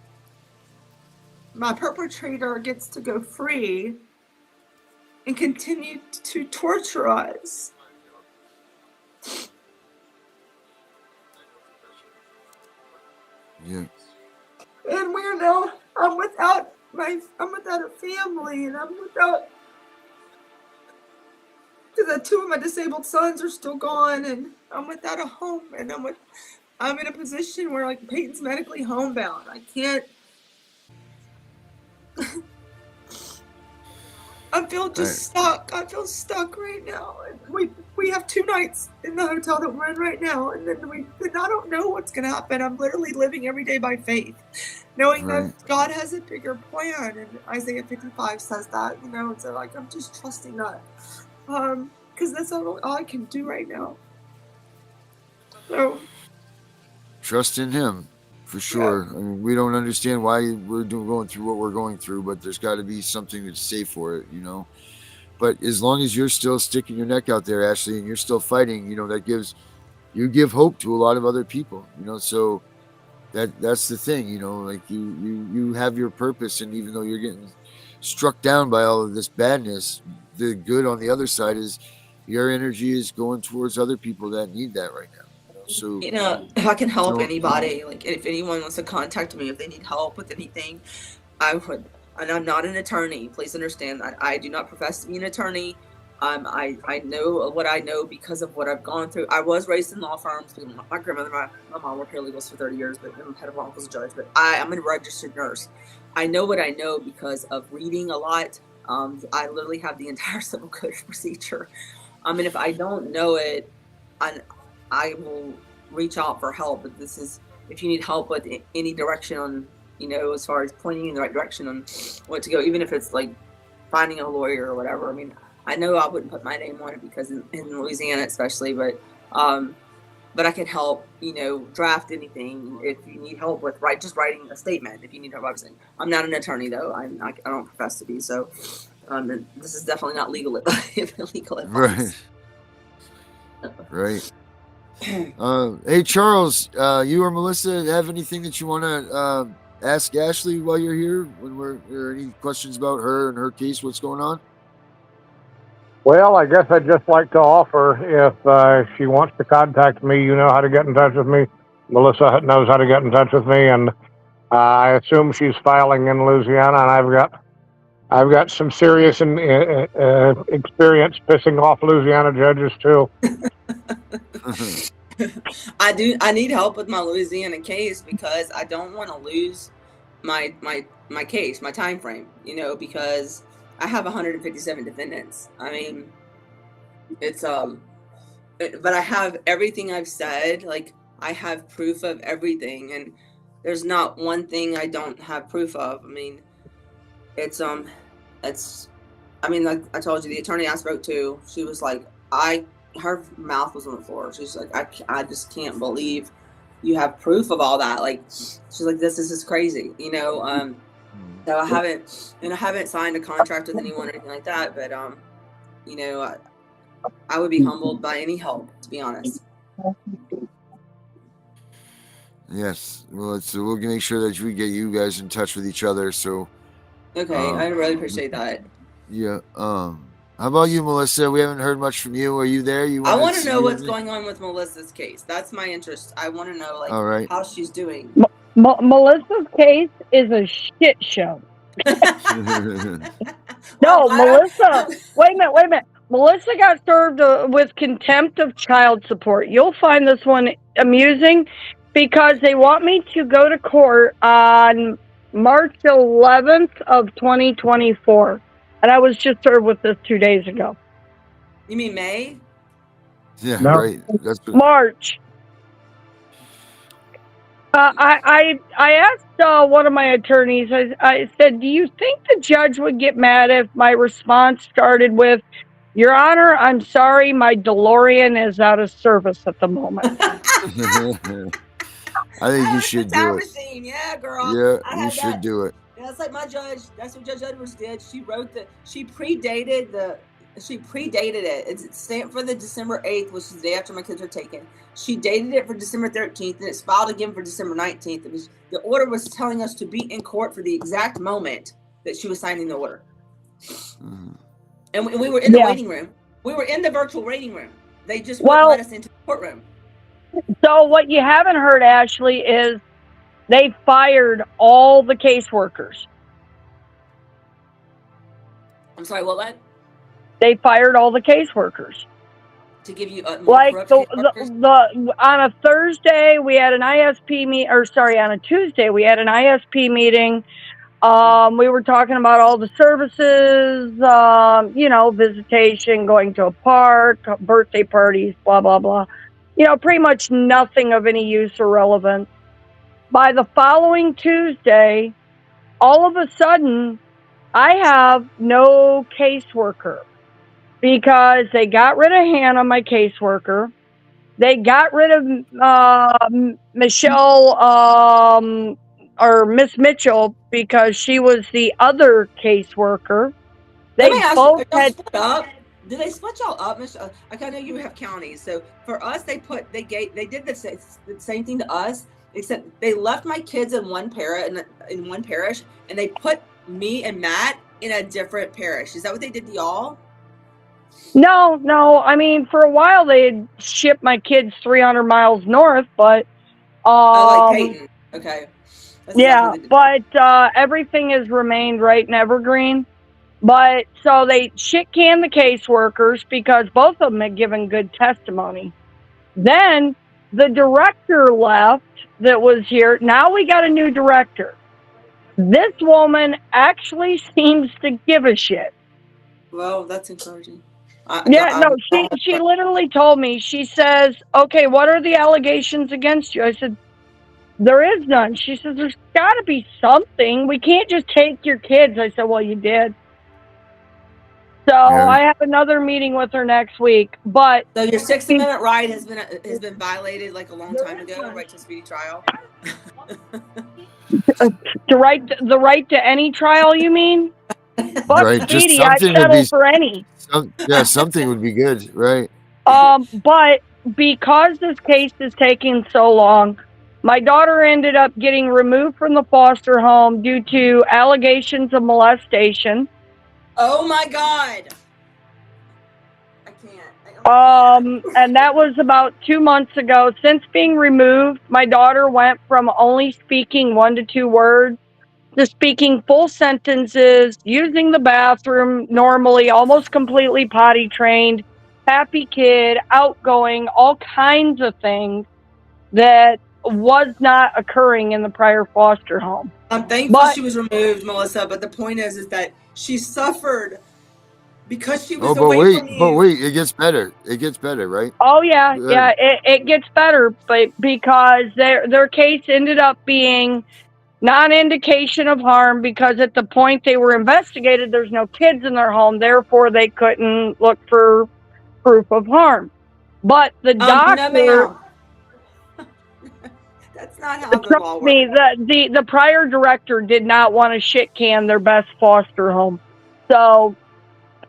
my perpetrator gets to go free and continue to torture us. Yeah. And I'm without a family, and I'm without, because two of my disabled sons are still gone, and I'm without a home, and I'm in a position where like Peyton's medically homebound. I can't. I feel stuck. I feel stuck right now. And we have 2 nights in the hotel that we're in right now, and then I don't know what's gonna happen. I'm literally living every day by faith, knowing that God has a bigger plan, and Isaiah 55 says that. So like I'm just trusting that, because that's all I can do right now. So trust in Him. For sure. I mean, we don't understand why we're going through what we're going through, but there's got to be something to say for it, But as long as you're still sticking your neck out there, Ashley, and you're still fighting, that you give hope to a lot of other people, so that's the thing, like you have your purpose, and even though you're getting struck down by all of this badness, the good on the other side is your energy is going towards other people that need that right now. So if I can help anybody, like if anyone wants to contact me, if they need help with anything, I would. And I'm not an attorney. Please understand that I do not profess to be an attorney. I know what I know because of what I've gone through. I was raised in law firms. My grandmother, my mom were paralegals for 30 years, but I'm head of my uncle's judge. But I'm a registered nurse. I know what I know because of reading a lot. I literally have the entire civil code procedure. And if I don't know it, I will reach out for help. But if you need help with any direction on, as far as pointing in the right direction on what to go, even if it's like finding a lawyer or whatever. I mean, I know I wouldn't put my name on it because in Louisiana especially, but I can help, draft anything if you need help with just writing a statement. If you need help, obviously. I'm not an attorney though. I don't profess to be. So this is definitely not legal advice. Right. Hey Charles, you or Melissa have anything that you want to ask Ashley while you're here? Or any questions about her and her case? What's going on? Well, I guess I'd just like to offer, if she wants to contact me, you know how to get in touch with me. Melissa knows how to get in touch with me, and I assume she's filing in Louisiana, and I've got some serious experience pissing off Louisiana judges too. I need help with my Louisiana case because I don't want to lose my case, my time frame, because I have 157 defendants. I mean, it's but I have everything I've said. Like, I have proof of everything, and there's not one thing I don't have proof of. I mean, like I told you, the attorney I spoke to, she was like, her mouth was on the floor. She's like, I just can't believe you have proof of all that. Like, she's like, this is crazy, So I haven't signed a contract with anyone or anything like that. But I would be humbled by any help, to be honest. Yes. Well, we'll make sure that we get you guys in touch with each other. So. Okay, I really appreciate that. Yeah. How about you, Melissa? We haven't heard much from you. Are you there? I want to know what's going on with Melissa's case. That's my interest. I want to know, how she's doing. Melissa's case is a shit show. Melissa. Wait a minute. Melissa got served with contempt of child support. You'll find this one amusing because they want me to go to court on March 11th of 2024. And I was just served with this 2 days ago. You mean May? Yeah, no. Right. That's March. I asked one of my attorneys, I said, do you think the judge would get mad if my response started with, Your Honor, I'm sorry, my DeLorean is out of service at the moment. I think you should do it. Machine. Yeah, girl. Yeah, you should do it. Yeah, that's like my judge. That's what Judge Edwards did. She predated it. It's stamped for the December 8th, which is the day after my kids were taken. She dated it for December 13th, and it's filed again for December 19th. The order was telling us to be in court for the exact moment that she was signing the order. Mm-hmm. And we were in the waiting room. We were in the virtual waiting room. They just wouldn't let us into the courtroom. So what you haven't heard, Ashley, is they fired all the caseworkers. I'm sorry, what? They fired all the caseworkers. To give you on a Thursday we had an ISP on a Tuesday we had an ISP meeting. We were talking about all the services, visitation, going to a park, birthday parties, blah, blah, blah. Pretty much nothing of any use or relevance. By the following Tuesday, all of a sudden, I have no caseworker because they got rid of Hannah, my caseworker. They got rid of Michelle, or Miss Mitchell, because she was the other caseworker. They Let me ask both you, are y'all had. split up? Do they split y'all up, Michelle? Like I know you have counties, so for us, they did the same thing to us, except they left my kids in one parish, and they put me and Matt in a different parish. Is that what they did to y'all? No. I mean, for a while they had shipped my kids 300 miles north, but Like Peyton. Okay. That's yeah, exactly what they did. but everything has remained right in Evergreen. But so they shit canned the caseworkers because both of them had given good testimony. Then the director left that was here. Now we got a new director. This woman actually seems to give a shit. Well, that's encouraging. She literally told me, she says, okay, what are the allegations against you? I said, there is none. She says, there's got to be something. We can't just take your kids. I said, well, you did. So I have another meeting with her next week. But so your Sixth Amendment right has been violated like a long time ago, right to speedy trial. the right to any trial, you mean? But Right, just Speedy, I something would settle be. for any. Something would be good, right? But because this case is taking so long, my daughter ended up getting removed from the foster home due to allegations of molestation. Oh my God. I can't. And that was about 2 months ago. Since being removed, my daughter went from only speaking 1 to 2 words to speaking full sentences, using the bathroom normally, almost completely potty trained, happy kid, outgoing, all kinds of things that was not occurring in the prior foster home. I'm thankful she was removed, Melissa, but the point is that she suffered because she was away from you. But wait, it gets better. It gets better, right? Oh yeah, it gets better, but because their case ended up being non-indication of harm, because at the point they were investigated, there's no kids in their home, therefore they couldn't look for proof of harm. But the doctor, no, that's not how the law works. The prior director did not want to shit can their best foster home, so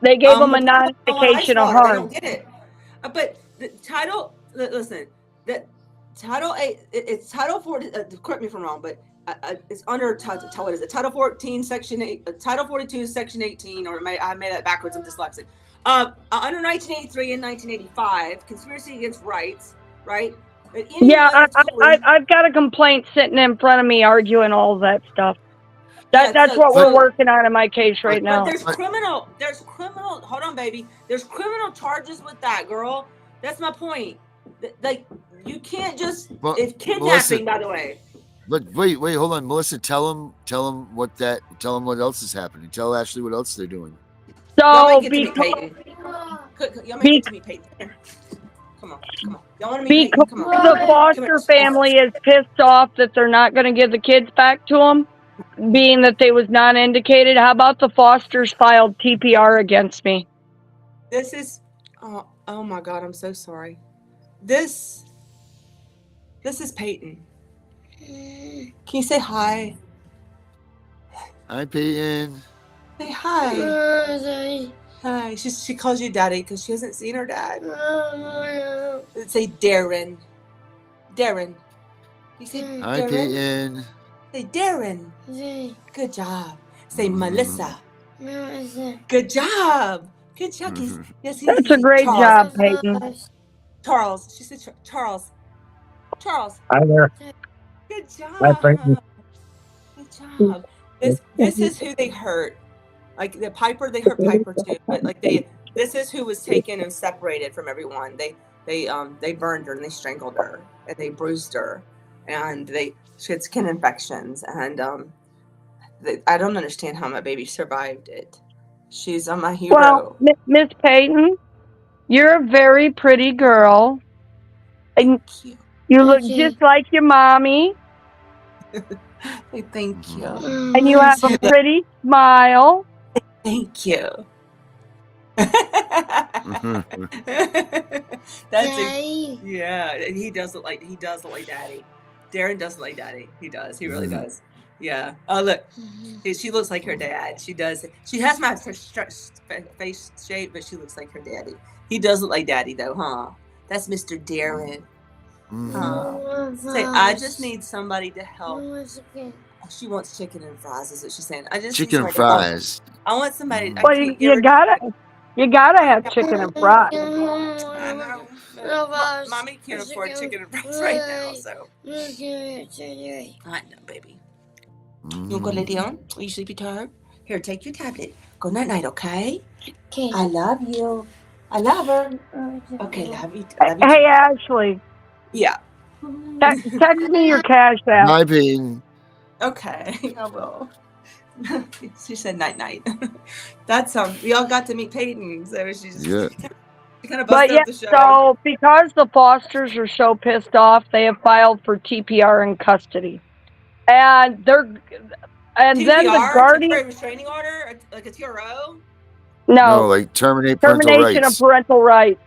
they gave them a non-indication of harm. They don't get it. But the title, listen, that Title 8, it's Title 4. Correct me if I'm wrong, but it's under what is it? Title 14, Section 8. Title 42, Section 18, or I made that backwards. I'm dyslexic. Under 1983 and 1985, conspiracy against rights, right? Yeah, I've got a complaint sitting in front of me arguing all of that stuff. That's what we're working on in my case right now. But there's criminal. Hold on, baby. There's criminal charges with that, girl. That's my point. Like, you can't just. It's kidnapping, Melissa, by the way. But wait, hold on, Melissa. Tell them what else is happening. Tell Ashley what else they're doing. So y'all might get to meet Peyton. Y'all might get to meet Peyton. Come on. Y'all want to meet Peyton? Come on. The foster family is pissed off that they're not going to give the kids back to them, being that they was non-indicated. How about the fosters filed TPR against me? This is, oh my God, I'm so sorry. This is Peyton. Can you say hi? Hi, Peyton. Say hi. Hi. She calls you daddy because she hasn't seen her dad. Say Darren. Darren. You say Darren? Hi, Peyton. Say Darren. Good job. Say Melissa. Good job. Good job. Yes, that's a great job, Peyton. Charles. She said Charles. Hi there. Good job. Hi, Peyton. Good job. This is who they hurt. Like the Piper, they hurt Piper too. But like this is who was taken and separated from everyone. They burned her and they strangled her and they bruised her and she had skin infections and I don't understand how my baby survived it. She's my hero. Well, Miss Peyton, you're a very pretty girl. And you look just like your mommy. Thank you. And you have a pretty smile. Thank you. Yeah, he does look like daddy. Darren does look like daddy. He does. He really does. Yeah. Oh, look. She looks like her dad. She does. She has my face shape, but she looks like her daddy. He does look like daddy, though, huh? That's Mr. Darren. Say, I just need somebody to help. She wants chicken and fries, is what she's saying. I just Chicken and fries. I want somebody. Well, you gotta have chicken and fries. I know. Mommy can't afford chicken and fries right now, so. I know, baby. You want to go lay down? Are you sleepy tired? Here, take your tablet. Go night night, okay? Okay. I love you. I love her. Okay, love you. Hey, Ashley. Yeah. Text me your cash app. My being. Okay, I will. She said night night. That's we all got to meet Peyton, so she's she kind of busted up the show. So because the Fosters are so pissed off, they have filed for TPR in custody, and then the guardian restraining order, like a TRO. No, like termination of parental rights.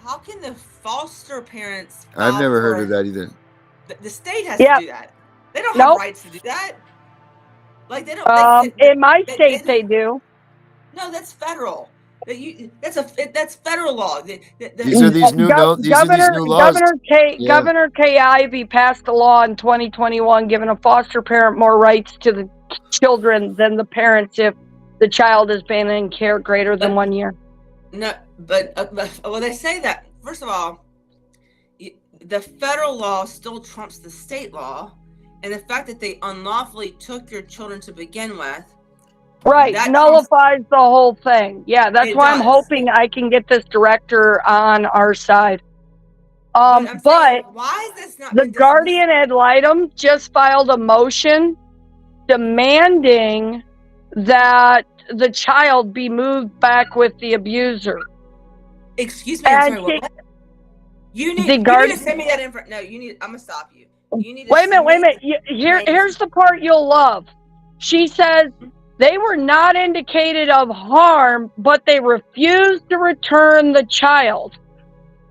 How can the foster parents? I've never heard of that either. The state has to do that. They don't have rights to do that. Like they don't. In my state, they do. No, that's federal. That's federal law. These are these new laws. Governor Kay Ivey passed a law in 2021 giving a foster parent more rights to the children than the parents if the child has been in care greater than 1 year. No, but they say that first of all, the federal law still trumps the state law, and the fact that they unlawfully took your children to begin with. Right, nullifies the whole thing. Yeah, that's why I'm hoping I can get this director on our side. But why is this not? The guardian ad litem just filed a motion demanding that the child be moved back with the abuser. Excuse me, I'm sorry, what? You need to send me that info. No, you need. I'm gonna stop you. You need to wait a minute. Here's the part you'll love. She says they were not indicated of harm, but they refused to return the child.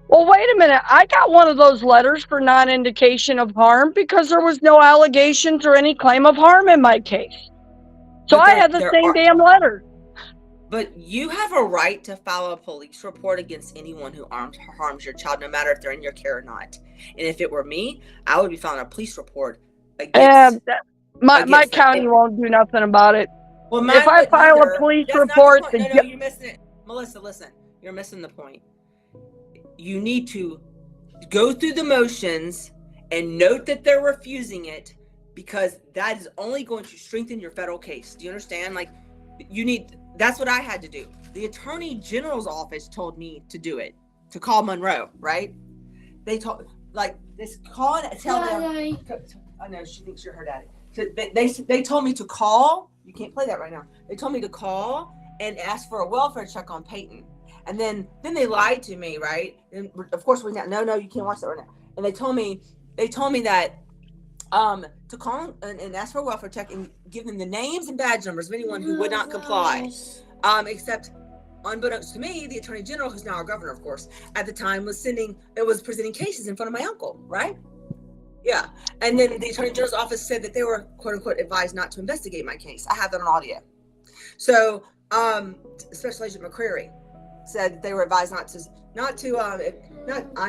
Well, wait a minute. I got one of those letters for non-indication of harm because there was no allegations or any claim of harm in my case. So I had the same damn letter. But you have a right to file a police report against anyone who harms your child, no matter if they're in your care or not. And if it were me, I would be filing a police report against. My county won't do nothing about it. Well, if I file a police report, no, you're missing it, Melissa. Listen, you're missing the point. You need to go through the motions and note that they're refusing it, because that is only going to strengthen your federal case. Do you understand? Like, that's what I had to do. The Attorney General's office told me to do it, to call Monroe, right? They told, call and tell them. I know, she thinks you're her daddy. So they told me to call. You can't play that right now. They told me to call and ask for a welfare check on Peyton. And then they lied to me, right? And of course, no, you can't watch that right now. And they told me that to call and ask for a welfare check and give them the names and badge numbers of anyone who would not comply. Except, unbeknownst to me, the Attorney General, who's now our governor, of course, at the time was presenting cases in front of my uncle, right? Yeah. And then the Attorney General's office said that they were, quote unquote, advised not to investigate my case. I have that on audio. So, Special Agent McCreary said that they were advised I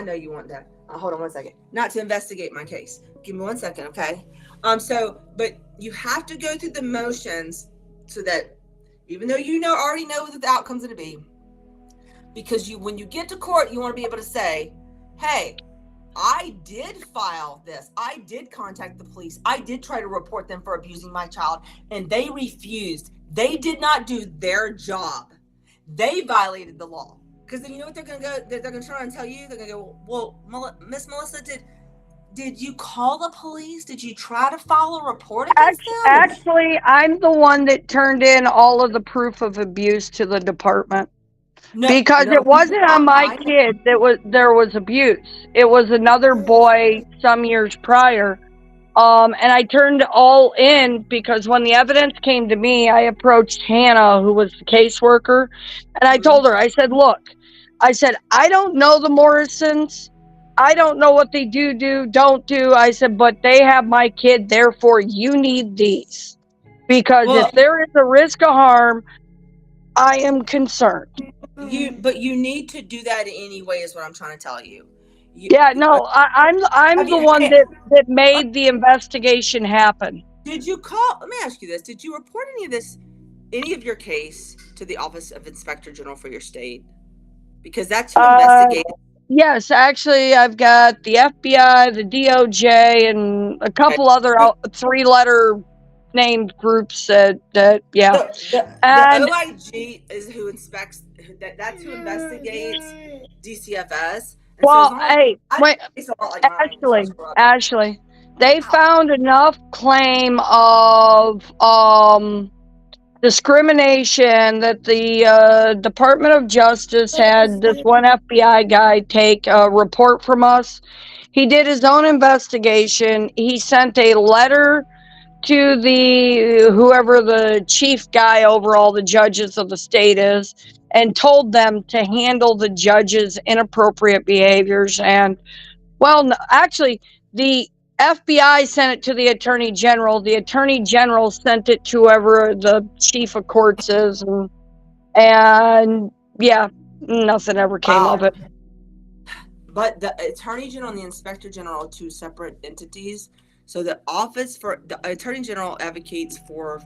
know you want that. Hold on one second. Not to investigate my case. Give me 1 second, okay? But you have to go through the motions so that even though already know what the outcome's going to be, because when you get to court, you want to be able to say, hey, I did file this. I did contact the police. I did try to report them for abusing my child, and they refused. They did not do their job. They violated the law. Because then you know what they're going to go? They're going to try and tell you. They're going to go, well, Miss Melissa, did you call the police? Did you try to file a report against them? Actually, I'm the one that turned in all of the proof of abuse to the department. Because it wasn't on my kids. There was abuse. It was another boy some years prior. And I turned all in because when the evidence came to me, I approached Hannah, who was the caseworker, and I told her, I said, look, I don't know the Morrisons, I don't know what they don't do. I said, but they have my kid, therefore you need these. Because Well, if there is a risk of harm, I am concerned. but you need to do that anyway, is what I'm trying to tell you. Yeah, no, I'm the one that made the investigation happen. Did you call? Let me ask you this: did you report any of your case to the Office of Inspector General for your state? Because that's who investigates. Yes, actually, I've got the FBI, the DOJ, and a couple other 3-letter named groups that yeah. The OIG is who inspects. That's who investigates DCFS. And well, so hey, wait, Ashley, they found enough claim of discrimination that the Department of Justice had this one FBI guy take a report from us. He did his own investigation. He sent a letter to whoever the chief guy over all the judges of the state is, and told them to handle the judges' inappropriate behaviors. And well, no, actually, the FBI sent it to the Attorney General. The Attorney General sent it to whoever the chief of courts is, and yeah, nothing ever came of it. But the Attorney General and the Inspector General are two separate entities. So the Attorney General advocates for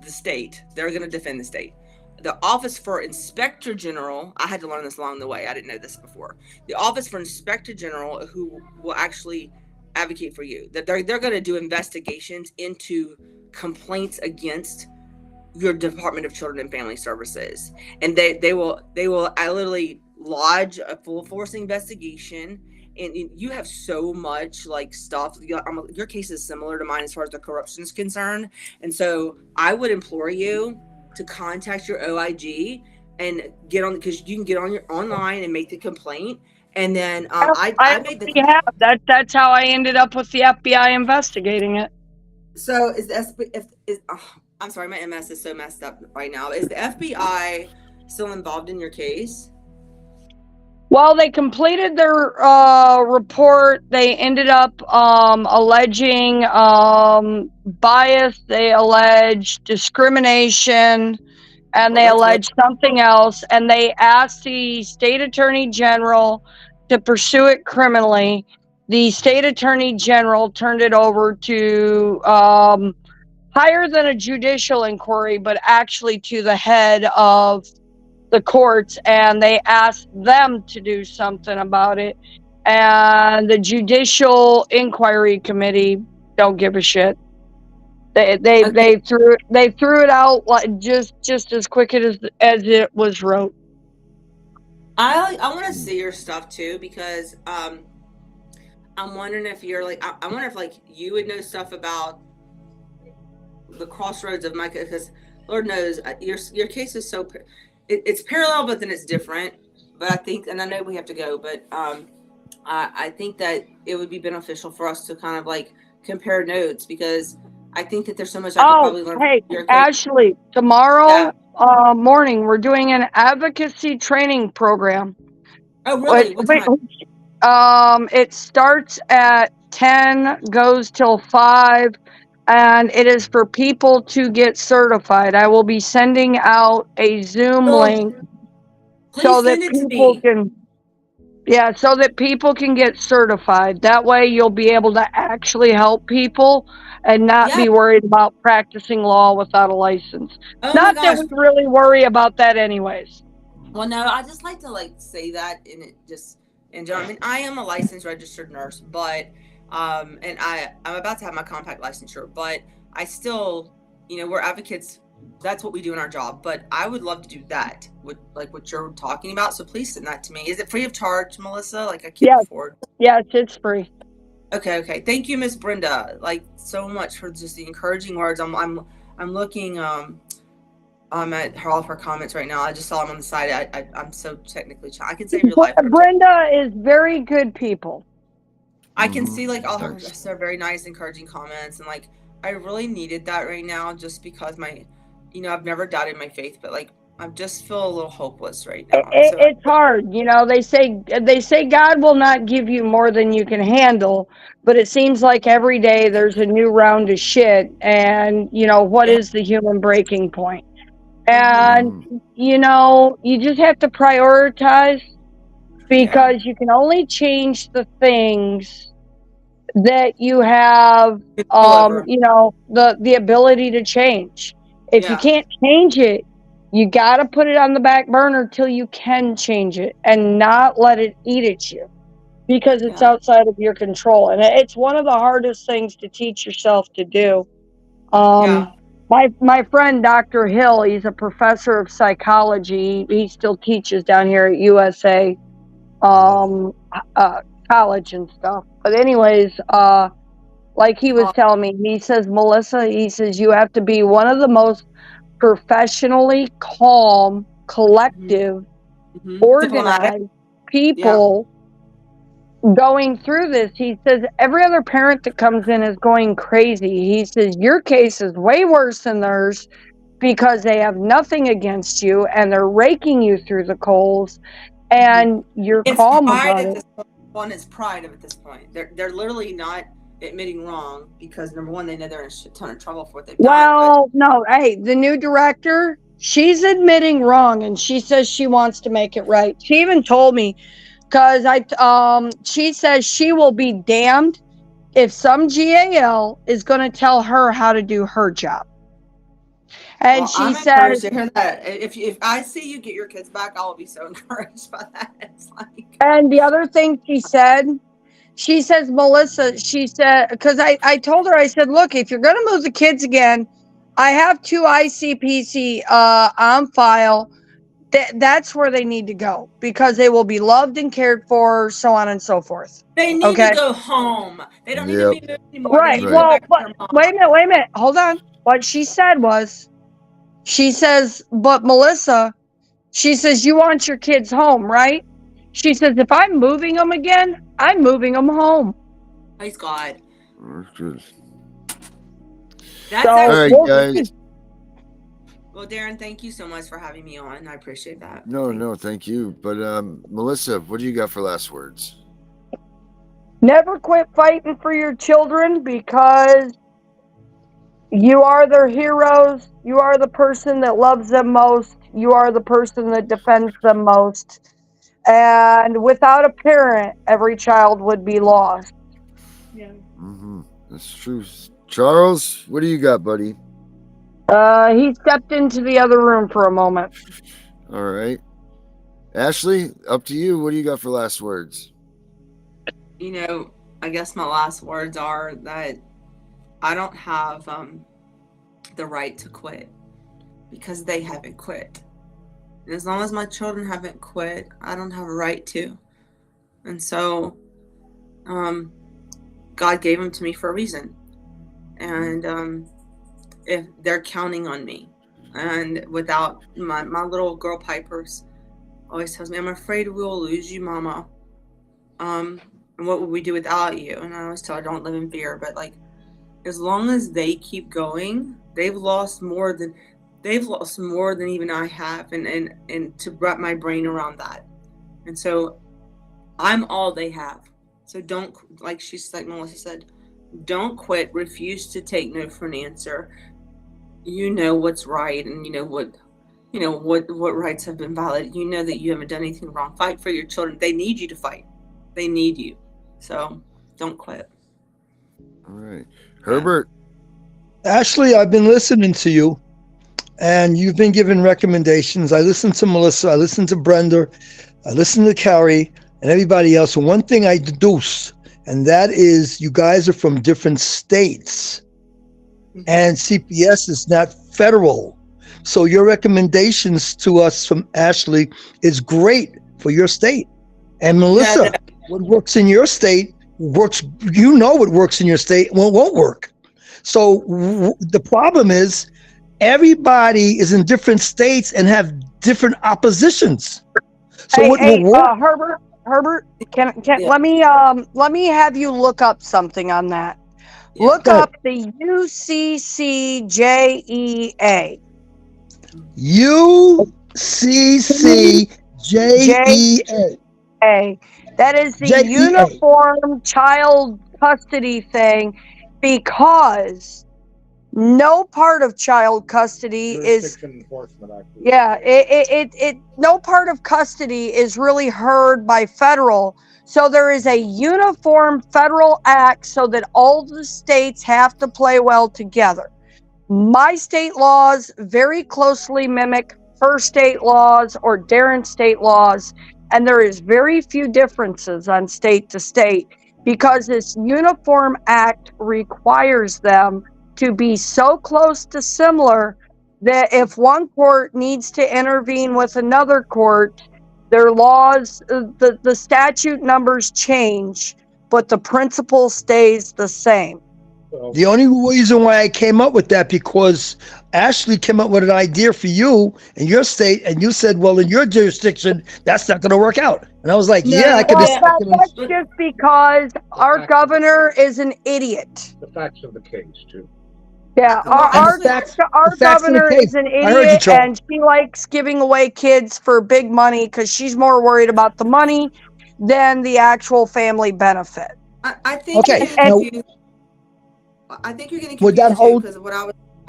the state. They're going to defend the state. The Office for Inspector General, I had to learn this along the way. I didn't know this before. The Office for Inspector General, who will actually advocate for you, that they're going to do investigations into complaints against your Department of Children and Family Services, and they will literally lodge a full force investigation. And you have so much like stuff. Your case is similar to mine as far as the corruption is concerned, and so I would implore you to contact your OIG and get on, because you can get on your online and make the complaint. And then I made the that's how I ended up with the FBI investigating it. So I'm sorry, my MS is so messed up right now. Is the FBI still involved in your case? Well, they completed their report. They ended up alleging bias. They alleged discrimination, and they alleged something else. And they asked the state attorney general to pursue it criminally. The state attorney general turned it over to higher than a judicial inquiry, but actually to the head of the courts, and they asked them to do something about it. And the Judicial Inquiry Committee don't give a shit. They threw it out like just as quick as it was wrote. I want to see your stuff too, because I'm wondering if you're like, I wonder if like you would know stuff about the crossroads of my, because Lord knows your case is so it's parallel, but then it's different. But I think, and I know we have to go, but I think that it would be beneficial for us to kind of like compare notes, because I think that there's so much I could probably learn from your case. Ashley, tomorrow morning we're doing an advocacy training program. Oh, really? What time? It starts at 10, goes till 5. And it is for people to get certified. I will be sending out a Zoom link so that people can get certified. That way you'll be able to actually help people and not be worried about practicing law without a license. Not that we really worry about that anyways. Well, no, I just like to like say that, and it just in general. I mean, I am a licensed registered nurse, but and I'm about to have my compact licensure, but I still, we're advocates. That's what we do in our job. But I would love to do that with like what you're talking about. So please send that to me. Is it free of charge, Melissa? Like I can't afford. Yes, it's free. Okay. Thank you, Miss Brenda. Like so much for just the encouraging words. I'm looking at all of her comments right now. I just saw them on the side. I'm so technically I can save your life. Brenda is very good people. I can see like all her very nice, encouraging comments, and like I really needed that right now, just because I've never doubted my faith, but like I just feel a little hopeless right now. It's hard, you know. They say God will not give you more than you can handle, but it seems like every day there's a new round of shit, and you know what is the human breaking point? And you know, you just have to prioritize, because you can only change the things that you have, you know, the ability to change. If you can't change it, you got to put it on the back burner till you can change it, and not let it eat at you, because it's outside of your control. And it's one of the hardest things to teach yourself to do. My friend Dr. Hill, he's a professor of psychology. He still teaches down here at USA college and stuff. But anyways, like he was telling me, he says, Melissa, he says, you have to be one of the most professionally calm, collective, organized people going through this. He says every other parent that comes in is going crazy. He says your case is way worse than theirs, because they have nothing against you and they're raking you through the coals, and you're calm about it. One is pride at this point. They're literally not admitting wrong, because number one, they know they're in a shit ton of trouble for what they've done. Well, no, hey, the new director, she's admitting wrong, and she says she wants to make it right. She even told me, because she says she will be damned if some GAL is going to tell her how to do her job. And she says, to hear that. If I see you get your kids back, I'll be so encouraged by that. It's like. And the other thing she says, Melissa, she said, because I told her, I said, look, if you're going to move the kids again, I have 2 ICPC on file. That's where they need to go, because they will be loved and cared for, so on and so forth. They need to go home. They don't need to be moved anymore. Right. Well, wait a minute. Hold on. What she said was, she says, but Melissa, she says, you want your kids home, right? She says, if I'm moving them again, I'm moving them home. Praise God. That's all right, guys. Well, Darren, thank you so much for having me on. I appreciate that. No, thank you. But Melissa, what do you got for last words? Never quit fighting for your children, because you are their heroes. You are the person that loves them most. You are the person that defends them most. And without a parent, every child would be lost. Yeah. That's true. Charles, what do you got, buddy? He stepped into the other room for a moment. All right. Ashley, up to you. What do you got for last words? You know, I guess my last words are that I don't have the right to quit, because they haven't quit. And as long as my children haven't quit, I don't have a right to. And so God gave them to me for a reason. And if they're counting on me, and without my little girl Pipers always tells me, I'm afraid we'll lose you, Mama. And what would we do without you? And I always tell her, don't live in fear. But like, as long as they keep going, they've lost more than even I have, and to wrap my brain around that. And so I'm all they have. So don't, like Melissa said, don't quit. Refuse to take no for an answer. You know what's right, and you know what rights have been violated. You know that you haven't done anything wrong. Fight for your children. They need you to fight. They need you. So don't quit. All right. Herbert. Ashley, I've been listening to you, and you've been giving recommendations. I listened to Melissa, I listened to Brenda, I listened to Carrie, and everybody else. And one thing I deduce, and that is you guys are from different states, and CPS is not federal. So your recommendations to us from Ashley is great for your state. And Melissa, what works in your state works, you know what works in your state won't work. So the problem is everybody is in different states and have different oppositions. So Herbert, let me have you look up something on that. Yeah. Look up the UCCJEA. JCJEA. That is the JEA. Uniform Child Custody thing, because no part of child custody is Enforcement Act. no part of custody is really heard by federal. So there is a uniform federal act so that all the states have to play well together. My state laws very closely mimic her state laws or Darren's state laws, and there is very few differences on state to state, because this uniform act requires them to be so close to similar that if one court needs to intervene with another court, their laws, the statute numbers change, but the principle stays the same. The only reason why I came up with that, because Ashley came up with an idea for you in your state, and you said, well, in your jurisdiction, that's not going to work out. And I was like, I could Well, that's just because our governor is an idiot. The facts of the case, too. Yeah, our governor is an idiot, and she likes giving away kids for big money because she's more worried about the money than the actual family benefit. I think I think you're getting confused because what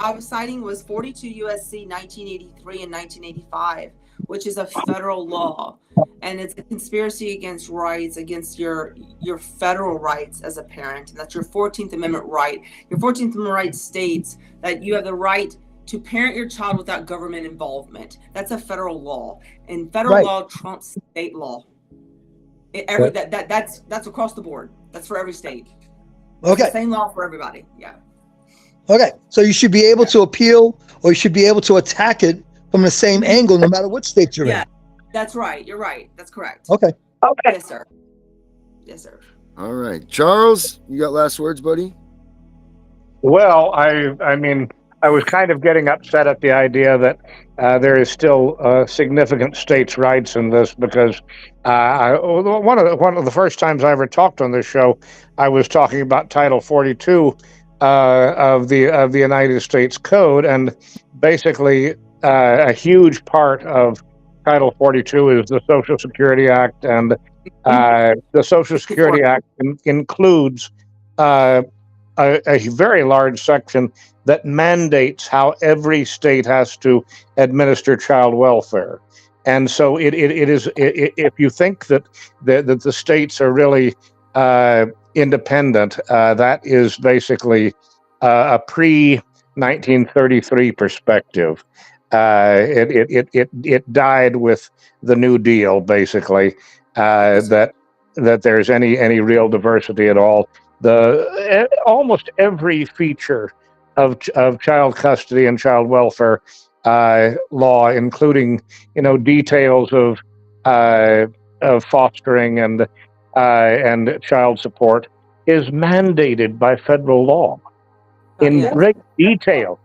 I was citing was 42 USC 1983 and 1985, which is a federal law, and it's a conspiracy against rights, against your federal rights as a parent, and that's your 14th Amendment right. Your 14th Amendment right states that you have the right to parent your child without government involvement. That's a federal law, and federal law trumps state law. That's across the board. That's for every state. Okay. Same law for everybody. Yeah. Okay. So you should be able to appeal, or you should be able to attack it from the same angle, no matter what state you're in. That's right. You're right. That's correct. Okay. Yes, sir. Yes, sir. All right. Charles, you got last words, buddy? Well, I mean, I was kind of getting upset at the idea that there is still significant states' rights in this, because one of the first times I ever talked on this show, I was talking about Title 42 of the United States Code, and basically a huge part of Title 42 is the Social Security Act, and the Social Security Act includes a very large section that mandates how every state has to administer child welfare. And so it is, if you think that the states are really independent, that is basically a pre-1933 perspective. It died with the New Deal, basically, that there's any real diversity at all. Almost every feature of child custody and child welfare law, including details of fostering and child support, is mandated by federal law in great detail.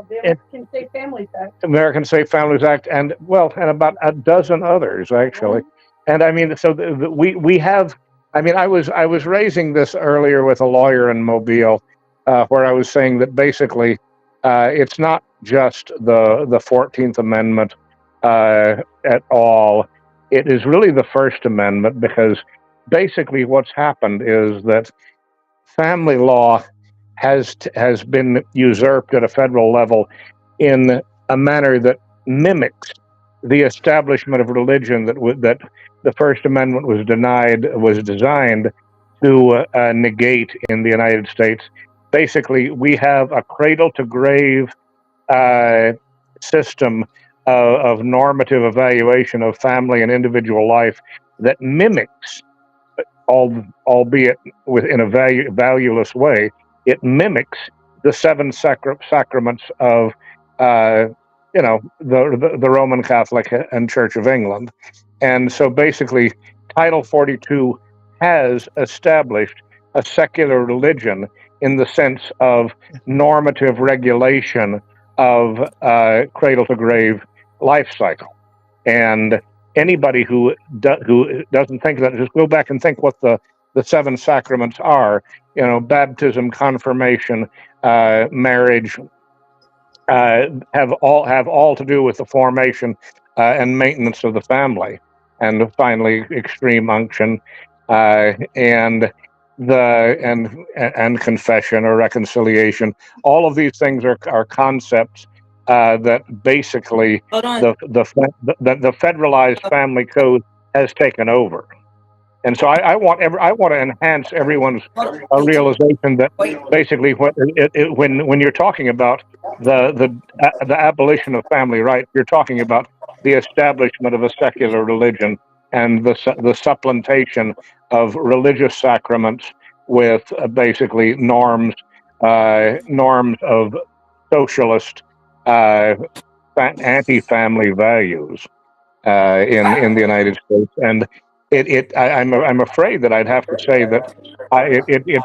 The American Safe Families Act. American Safe Families Act, and about a dozen others, actually. And I mean, so we have. I mean, I was raising this earlier with a lawyer in Mobile, where I was saying that basically it's not just the 14th Amendment at all. It is really the First Amendment, because basically what's happened is that family law has been usurped at a federal level in a manner that mimics the establishment of religion that the First Amendment was designed to negate in the United States. Basically, we have a cradle-to-grave system of normative evaluation of family and individual life that mimics, albeit in a valueless way, it mimics the seven sacraments of the Roman Catholic and Church of England. And so basically, Title 42 has established a secular religion in the sense of normative regulation of cradle-to-grave life cycle. And anybody who doesn't think that, just go back and think what the seven sacraments are. Baptism, confirmation, marriage, have all to do with the formation and maintenance of the family, and finally extreme unction, and and confession or reconciliation. All of these things are concepts that basically Hold on. the federalized family code has taken over. And so I want to enhance everyone's realization that basically when you're talking about the abolition of family rights, you're talking about the establishment of a secular religion and the supplantation of religious sacraments with basically norms of socialist anti-family values in the United States. And I'm afraid that I'd have to say that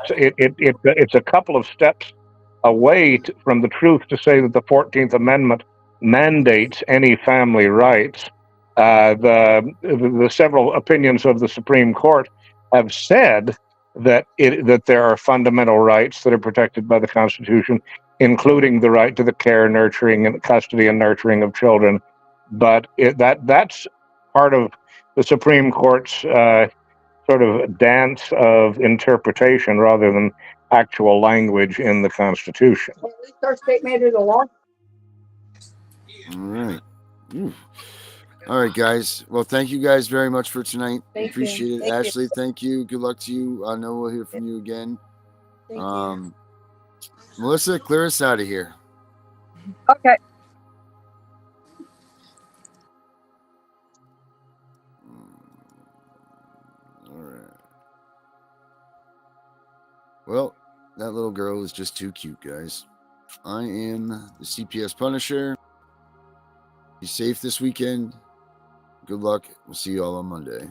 it's a couple of steps away from the truth to say that the 14th Amendment mandates any family rights. The several opinions of the Supreme Court have said that there are fundamental rights that are protected by the Constitution, including the right to the care, nurturing, and custody and nurturing of children. But that's part of the Supreme Court's sort of dance of interpretation rather than actual language in the Constitution. At least our state made it a law. All right. All right, guys. Well, thank you guys very much for tonight. Appreciate it. Thank Ashley, thank you. Good luck to you. I know we'll hear from you again. Thank you. Melissa, clear us out of here. Okay. All right. Well, that little girl is just too cute, guys. I am the CPS Punisher. Be safe this weekend. Good luck. We'll see you all on Monday.